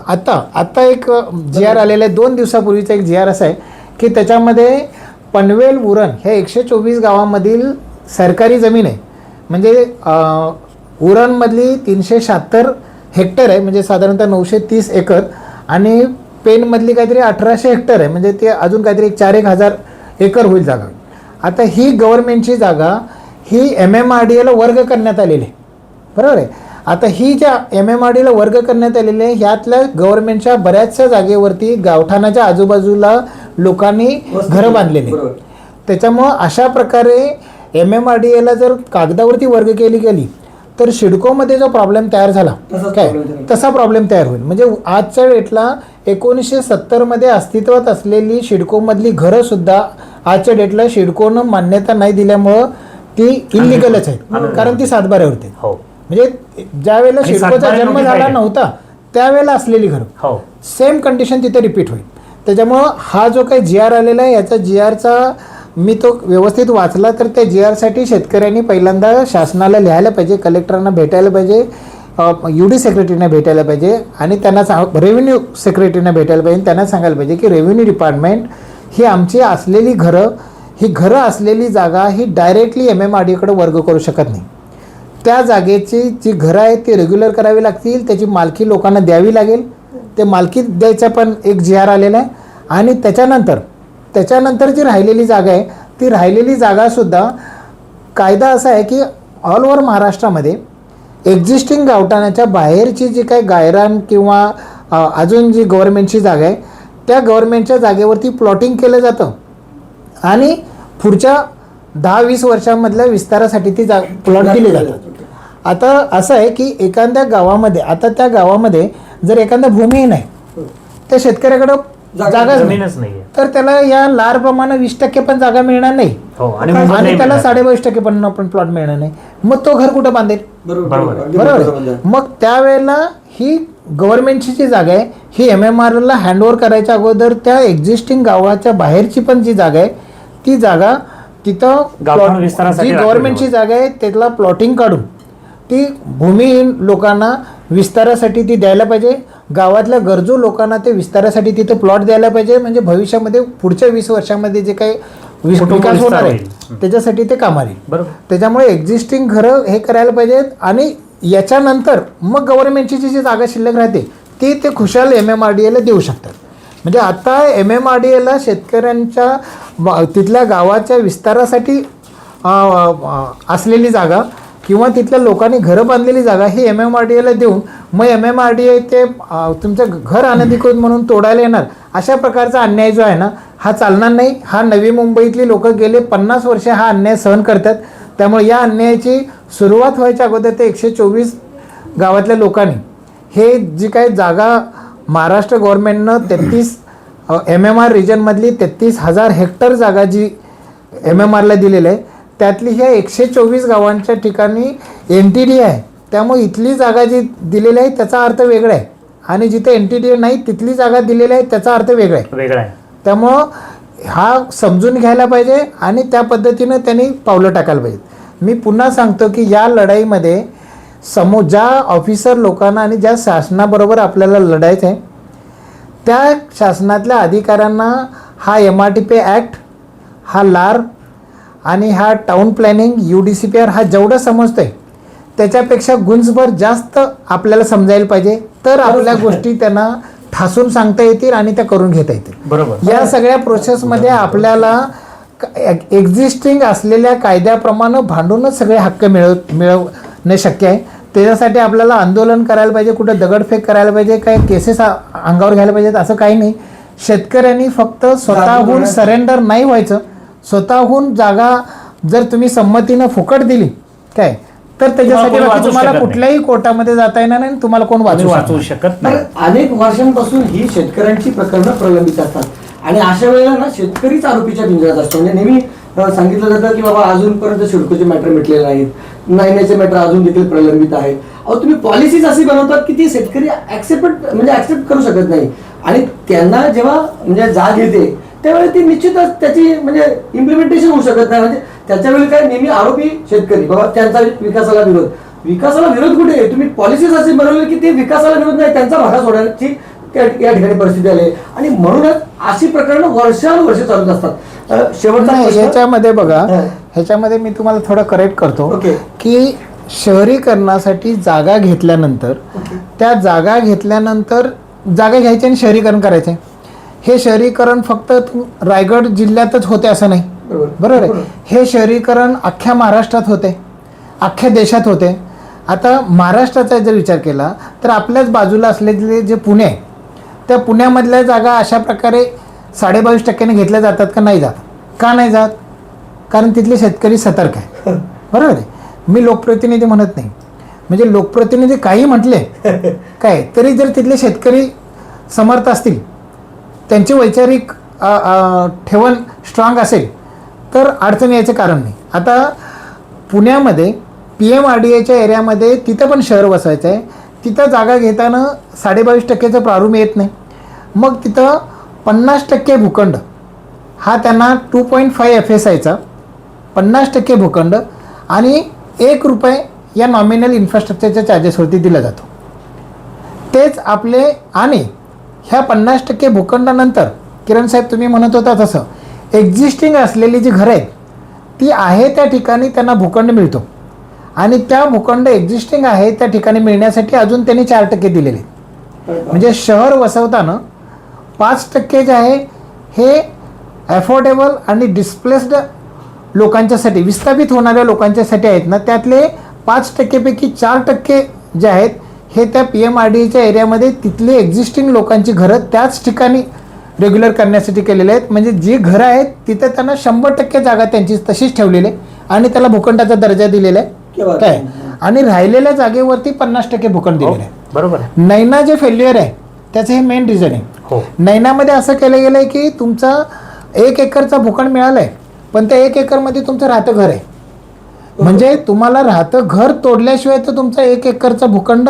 Speaker 1: आत्ता एक जी आर आलेला आहे, 2 दिवसापूर्वीचा एक जी आर असा आहे की त्याच्यामध्ये पनवेल उरण ह्या 124 गावामधील सरकारी जमीन आहे. म्हणजे उरणमधली 376 हेक्टर आहे, म्हणजे साधारणतः 930 एकर, आणि पेनमधली काहीतरी 1800 हेक्टर आहे, म्हणजे ते अजून काहीतरी 4,000 एकर होईल जागा. आता ही गव्हर्नमेंटची जागा ही MMRDAला वर्ग करण्यात आलेली आहे, बरोबर आहे. आता ही ज्या MMRDAला वर्ग करण्यात आलेली आहे ह्यातल्या गव्हर्नमेंटच्या बऱ्याचशा जागेवरती गावठाणाच्या आजूबाजूला लोकांनी घरं बांधलेली. त्याच्यामुळं अशा प्रकारे MMRDAला जर कागदावरती वर्ग केली गेली तर सिडकोमध्ये जो प्रॉब्लेम तयार झाला तसा प्रॉब्लेम तयार होईल. म्हणजे आजच्या डेटला 1970मध्ये अस्तित्वात असलेली सिडकोमधली घरंसुद्धा आजच्या डेटला सिडकोनं मान्यता नाही दिल्यामुळं ती इलिगलच आहेत, कारण ती सातबाऱ्यावरती. म्हणजे ज्या वेळेला सिडकोचा जन्म झाला नव्हता त्यावेळेला असलेली घरं सेम कंडिशन तिथे रिपीट होईल. त्याच्यामुळं हा जो काही जी आर आलेला आहे याचा जी आरचा मी तो व्यवस्थित वाचला तर त्या जी आरसाठी शेतकऱ्यांनी पहिल्यांदा शासनाला लिहायला पाहिजे, कलेक्टरांना भेटायला पाहिजे, UD सेक्रेटरीना भेटायला पाहिजे आणि त्यांना रेव्हेन्यू सेक्रेटरीना भेटायला पाहिजे. त्यांना सांगायला पाहिजे की रेव्हेन्यू डिपार्टमेंट ही आमची असलेली घरं, ही घरं असलेली जागा ही डायरेक्टली MMRDAकडे वर्ग करू शकत नाही. त्या जागेची जी घरं आहेत ती रेग्युलर करावी लागतील, त्याची मालकी लोकांना द्यावी लागेल. ते मालकी द्यायचा पण एक जी आर आलेला आहे. आणि त्याच्यानंतर जी राहिलेली जागा आहे ती राहिलेली जागासुद्धा कायदा असा आहे की ऑल ओव्हर महाराष्ट्रामध्ये एक्झिस्टिंग गावठाणाच्या बाहेरची जी काही गायरान किंवा अजून जी गव्हर्नमेंटची जागा आहे त्या गव्हर्नमेंटच्या जागेवरती प्लॉटिंग केलं जातं आणि पुढच्या 10-20 वर्षांमधल्या विस्तारासाठी ती प्लॉट दिली जातात. आता असं आहे की एखाद्या गावामध्ये, आता त्या गावामध्ये जर एखादा भूमिहीन आहे त्या शेतकऱ्याकडं जागाच नाही तर त्याला या लार प्रमाणे 20% पण जागा मिळणार नाही आणि त्याला 22.5% पण प्लॉट मिळणार नाही. मग तो घर कुठं बांधेल? बरोबर. मग त्यावेळेला ही गव्हर्नमेंटची जी जागा आहे ही MMRDAला हँडओव्हर करायच्या अगोदर त्या एक्झिस्टिंग गावाच्या बाहेरची पण जी जागा आहे ती जागा तिथं जी गव्हर्नमेंटची जागा आहे त्याला प्लॉटिंग काढून ती भूमिहीन लोकांना विस्तारासाठी ती द्यायला पाहिजे. गावातल्या गरजू लोकांना ते विस्तारासाठी तिथे प्लॉट द्यायला पाहिजे. म्हणजे भविष्यामध्ये पुढच्या 20 वर्षामध्ये जे काही विकास होणार आहे त्याच्यासाठी ते कामाला येईल. त्याच्यामुळे एक्झिस्टिंग घरं हे करायला पाहिजेत आणि याच्यानंतर मग गव्हर्नमेंटची जी जागा शिल्लक राहते ती ते खुशाल MMRDAला देऊ शकतात. म्हणजे आता MMRDAला शेतकऱ्यांच्या तिथल्या गावाच्या विस्तारासाठी असलेली जागा किंवा तिथल्या लोकांनी घरं बांधलेली जागा ही MMRDAला देऊन मग MMRDA ते तुमचं घर अनधिकृत म्हणून तोडायला येणार अशा प्रकारचा अन्याय जो आहे ना हा चालणार नाही. हा नवी मुंबईतली लोक गेले 50 वर्ष हा अन्याय सहन करतात. त्यामुळे या अन्यायाची सुरुवात व्हायच्या अगोदर ते 124 गावातल्या लोकांनी हे जी काही जागा महाराष्ट्र गव्हर्नमेंटनं 33 MMR रिजनमधली 33,000 हेक्टर जागा जी MMRला दिलेली आहे त्यातली ह्या 124 गावांच्या ठिकाणी NTDA आहे. त्यामुळे इथली जागा जी दिलेली आहे त्याचा अर्थ वेगळा आहे आणि जिथे NTDA नाही तिथली जागा दिलेली आहे त्याचा अर्थ वेगळा आहे. त्यामुळं हा समजून घ्यायला पाहिजे आणि त्या पद्धतीनं त्यांनी पावलं टाकायला पाहिजेत. मी पुन्हा सांगतो की या लढाईमध्ये ज्या ऑफिसर लोकांना आणि ज्या शासनाबरोबर आपल्याला लढायचं आहे त्या शासनातल्या अधिकाऱ्यांना हा MRTP ॲक्ट, हा लार आणि हा टाउन प्लॅनिंग UDCPR हा जेवढं समजतोय त्याच्यापेक्षा गुंजभर जास्त आपल्याला समजायला पाहिजे तर आपल्या गोष्टी त्यांना ठासून सांगता येतील आणि त्या करून घेता येतील. बरोबर. या सगळ्या प्रोसेसमध्ये आपल्याला एक्झिस्टिंग असलेल्या कायद्याप्रमाणे भांडूनच सगळे हक्क मिळवणे शक्य आहे. त्याच्यासाठी आपल्याला आंदोलन करायला पाहिजे, कुठं दगडफेक करायला पाहिजे, काही केसेस अंगावर घ्यायला पाहिजेत असं काही नाही. शेतकऱ्यांनी फक्त स्वतःहून सरेंडर नाही व्हायचं. स्वतःहून जागा जर तुम्ही संमतीनं फुकट दिली काय तर त्याच्यासाठी तुम्हाला कुठल्याही कोर्टामध्ये जाता येणार नाही, तुम्हाला कोण वाचवू शकत नाही.
Speaker 4: अनेक वर्षांपासून ही शेतकऱ्यांची प्रकरणं प्रलंबित असतात आणि अशा वेळेला ना शेतकरीच आरोपीच्या पिंजऱ्यात असतो. म्हणजे नेहमी सांगितलं जातं की बाबा अजूनपर्यंत सिडकोचे मॅटर मिटलेले नाहीत, 9A मॅटर अजून देखील प्रलंबित आहे. अहो तुम्ही पॉलिसीज अशी बनवतात की ती शेतकरी ऍक्सेप्ट करू शकत नाही आणि त्यांना जेव्हा म्हणजे जाग येते त्यावेळी ती निश्चितच त्याची म्हणजे इम्प्लिमेंटेशन होऊ शकत नाही. म्हणजे त्याच्या वेळी काय नेहमी आरोपी शेतकरी बाबा त्यांचा विकासाला विरोध कुठे आहे? तुम्ही पॉलिसीज अशी बनवली की ते विकासाला विरोध नाही, त्यांचा भागा सोडण्याची या ठिकाणी परिस्थिती आली आणि म्हणूनच अशी प्रकरणं वर्षानुवर्ष चालत असतात. शेवटचा
Speaker 1: नाही,
Speaker 4: प्रश्न-
Speaker 1: ह्याच्यामध्ये बघा,
Speaker 4: हा.
Speaker 1: ह्याच्यामध्ये मी तुम्हाला थोडं करेक्ट करतो
Speaker 4: ओके.
Speaker 1: की शहरीकरणासाठी जागा घेतल्यानंतर त्या जागा घेतल्यानंतर जागा घ्यायची आणि शहरीकरण करायचे. हे शहरीकरण फक्त रायगड जिल्ह्यातच होते असं नाही, बरोबर आहे. हे शहरीकरण अख्ख्या महाराष्ट्रात होते, अख्ख्या देशात होते. आता महाराष्ट्राचा जर विचार केला तर आपल्याच बाजूला असलेले जे पुणे आहे, त्या पुण्यामधल्या जागा अशा प्रकारे 22.5% घेतल्या जातात का नाही जात? का नाही जात? कारण तिथले शेतकरी सतर्क आहे, बरोबर आहे. मी लोकप्रतिनिधी म्हणत नाही, म्हणजे लोकप्रतिनिधी काही म्हटले काय तरी जर तिथले शेतकरी समर्थ असतील, त्यांची वैचारिक ठेवण स्ट्रॉंग असेल तर अडचण यायचं कारण नाही. आता पुण्यामध्ये PMRDAच्या एरियामध्ये तिथं पण शहर वसायचं आहे, तिथं जागा घेताना 22.5%चं प्रारूप येत नाही. मग तिथं 50% भूखंड हा त्यांना 2.5 FSIचा 50% भूखंड आणि ₹1 या नॉमिनल इन्फ्रास्ट्रक्चरच्या चार्जेसवरती दिला जातो. तेच आपले आणि ह्या 50% भूखंडानंतर किरण साहेब तुम्ही म्हणत होता तसं एक्झिस्टिंग असलेली जी घरं आहेत ती आहे त्या ठिकाणी त्यांना भूखंड मिळतो आणि त्या भूखंड एक्झिस्टिंग आहे त्या ठिकाणी मिळण्यासाठी अजून त्यांनी 4% दिलेले. म्हणजे शहर वसवताना 5% जे आहे हे अफोर्डेबल आणि डिस्प्लेस्ड लोकांच्यासाठी, विस्थापित होणाऱ्या लोकांच्यासाठी आहेत ना, त्यातले 5% पैकी 4% जे आहेत हे त्या PMRDAच्या एरियामध्ये तिथली एक्झिस्टिंग लोकांची घरं त्याच ठिकाणी रेग्युलर करण्यासाठी केलेले आहेत. म्हणजे जी घरं आहेत तिथं त्यांना 100% जागा त्यांची तशीच ठेवलेली आहे आणि त्याला भूखंडाचा दर्जा दिलेला आहे काय, आणि राहिलेल्या जागेवरती 50% भूखंड दिलेलं आहे.
Speaker 2: बरोबर.
Speaker 1: नैना जे फेल्युअर आहे त्याचं हे मेन रिझन आहे.
Speaker 2: हो.
Speaker 1: नैनामध्ये असं केलं गेलं आहे की तुमचा 1 एकरचा भूखंड मिळाला आहे, पण त्या 1 एकरमध्ये तुमचं राहतं घर आहे. म्हणजे तुम्हाला राहतं घर तोडल्याशिवाय तर तुमचा 1 एकरचा भूखंड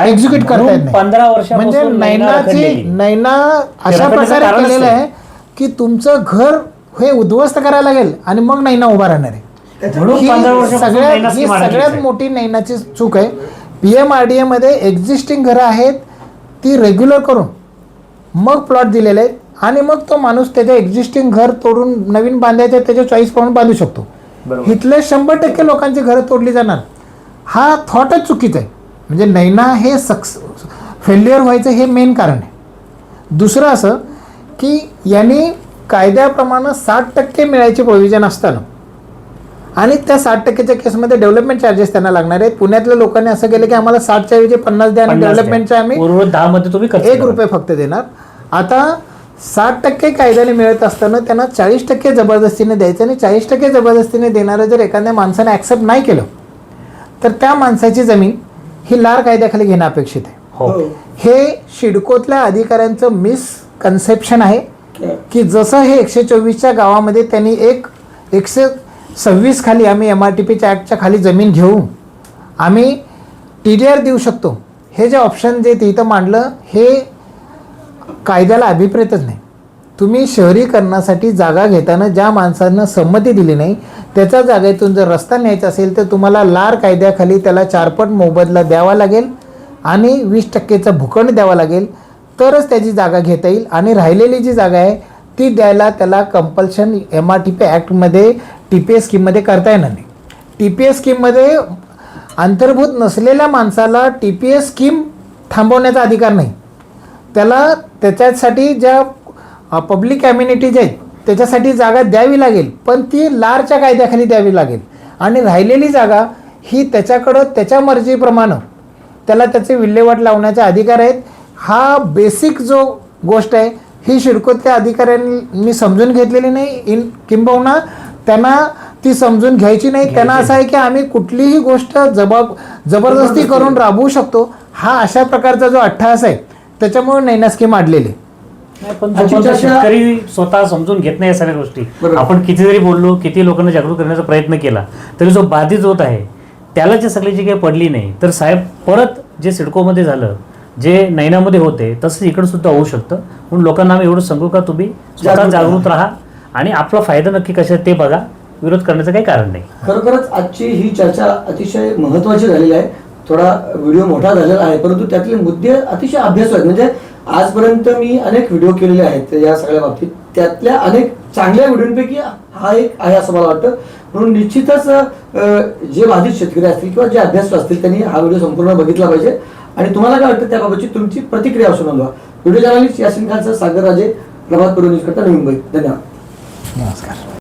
Speaker 1: एक्झिक्यूट करता येत नाही.
Speaker 2: 15 वर्षापासून
Speaker 1: म्हणजे नैना अशा प्रकारे केलेलं आहे की तुमचं घर हे उद्ध्वस्त करायला लागेल आणि मग नैना उभा राहणार आहे.
Speaker 2: म्हणून
Speaker 1: ही
Speaker 2: 15 वर्षापासून नैना
Speaker 1: ही
Speaker 2: scheme आणली
Speaker 1: सगळ्यात
Speaker 2: आहे.
Speaker 1: मोठी नैनाची चूक आहे. PMRDA मध्ये एक्झिस्टिंग घरं आहेत ती रेग्युलर करून मग प्लॉट दिलेले आहेत आणि मग तो माणूस त्याच्या एक्झिस्टिंग घर तोडून नवीन बांधायचं त्याच्या चॉईस प्रमाणे बांधू शकतो. इथले 100% लोकांची घरं तोडली जाणार हा थॉटच चुकीचा आहे. म्हणजे नैना हे फेल्युअर व्हायचं हे मेन कारण आहे. दुसरं असं की यांनी कायद्याप्रमाणे 60% मिळायचे प्रोव्हिजन असताना आणि त्या 60%च्या केसमध्ये डेव्हलपमेंट चार्जेस त्यांना लागणार आहेत. पुण्यातल्या लोकांनी असं केलं की आम्हाला 60च्या ऐवजी 50 द्या आणि डेव्हलपमेंटचे आम्ही
Speaker 2: उर्वरित 10 मध्ये तुम्ही
Speaker 1: ₹1 फक्त देणार. आता 60% कायद्याने मिळत असताना त्यांना 40% जबरदस्तीने द्यायचं आणि 40% जबरदस्तीने देणारं जर एखाद्या माणसाने ॲक्सेप्ट नाही केलं तर त्या माणसाची जमीन ही लार कायद्याखाली घेणं अपेक्षित आहे.
Speaker 2: हो.
Speaker 1: हे सिडकोतल्या अधिकाऱ्यांचं मिसकन्सेप्शन आहे की जसं हे 124च्या गावामध्ये त्यांनी 126 खाली आम्ही MRTPच्या ॲक्टच्या खाली जमीन घेऊन आम्ही TDR देऊ शकतो, हे जे ऑप्शन जे इथं मांडलं हे कायद्याला अभिप्रेतच नाही. तुम्ही शहरीकरणासाठी जागा घेताना ज्या माणसांना संमती दिली नाही त्याच्या जागेतून जर रस्ता न्यायचा असेल तर तुम्हाला लार कायद्याखाली त्याला 4 पट मोबदला द्यावा लागेल आणि 20%चा भूखंड द्यावा लागेल तरच त्याची जागा घेता येईल. आणि राहिलेली जी जागा आहे ती द्यायला त्याला कंपल्शन MRTP ॲक्टमध्ये TPA स्कीममध्ये करता येणार नाही. TPA स्कीममध्ये अंतर्भूत नसलेल्या माणसाला TPA स्कीम थांबवण्याचा अधिकार नाही. त्याला त्याच्यासाठी ज्या पब्लिक ॲम्युनिटीज आहेत त्याच्यासाठी जागा द्यावी लागेल, पण ती लारच्या कायद्याखाली द्यावी लागेल आणि राहिलेली जागा ही त्याच्याकडं त्याच्या मर्जीप्रमाणे त्याला त्याचे विल्हेवाट लावण्याचे अधिकार आहेत. हा बेसिक जो गोष्ट आहे ही सिडकोतल्या अधिकाऱ्यांनी समजून घेतलेली नाही. किंबहुना त्यांना ती समजून घ्यायची नाही. त्यांना असं आहे की आम्ही कुठलीही गोष्ट जबरदस्ती करून राबवू शकतो. हा अशा प्रकारचा जो अट्टहास आहे त्याच्यामुळे नैना स्कीम अडलेली.
Speaker 2: पण जोपर्यंत शेतकरी स्वतः समजून घेत नाही या सगळ्या गोष्टी, आपण किती जरी बोललो, किती लोकांना जागृत करण्याचा प्रयत्न केला तरी जो बाधित होत आहे त्याला जे सगळी जी काही पडली नाही तर साहेब परत जे सिडकोमध्ये झालं जे नैनामध्ये होते तसं इकडे सुद्धा होऊ शकतं. म्हणून लोकांना आम्ही एवढं सांगू का तुम्ही स्वतः जागृत राहा आणि आपला फायदा नक्की कशा ते बघा. विरोध करण्याचं काही कारण नाही.
Speaker 4: खरोखरच आजची ही चर्चा अतिशय महत्त्वाची झालेली आहे. थोडा व्हिडिओ मोठा झालेला आहे, परंतु त्यातले मुद्दे अतिशय अभ्यासू आहेत. म्हणजे आजपर्यंत मी अनेक व्हिडिओ केलेले आहेत या सगळ्या बाबतीत, त्यातल्या अनेक चांगल्या व्हिडिओपैकी हा एक आहे असं मला वाटतं. म्हणून निश्चितच जे बाधित शेतकरी असतील किंवा जे अभ्यासू असतील त्यांनी हा व्हिडिओ संपूर्ण बघितला पाहिजे. आणि तुम्हाला काय वाटतं त्याबाबतची तुमची प्रतिक्रिया असू नोंदवा. व्हिडिओ जर्नलिस्ट यासिन खानचं, सागर राजे, प्रभात पूर्व न्यूज करता, नवी मुंबई. धन्यवाद.
Speaker 1: नमस्कार.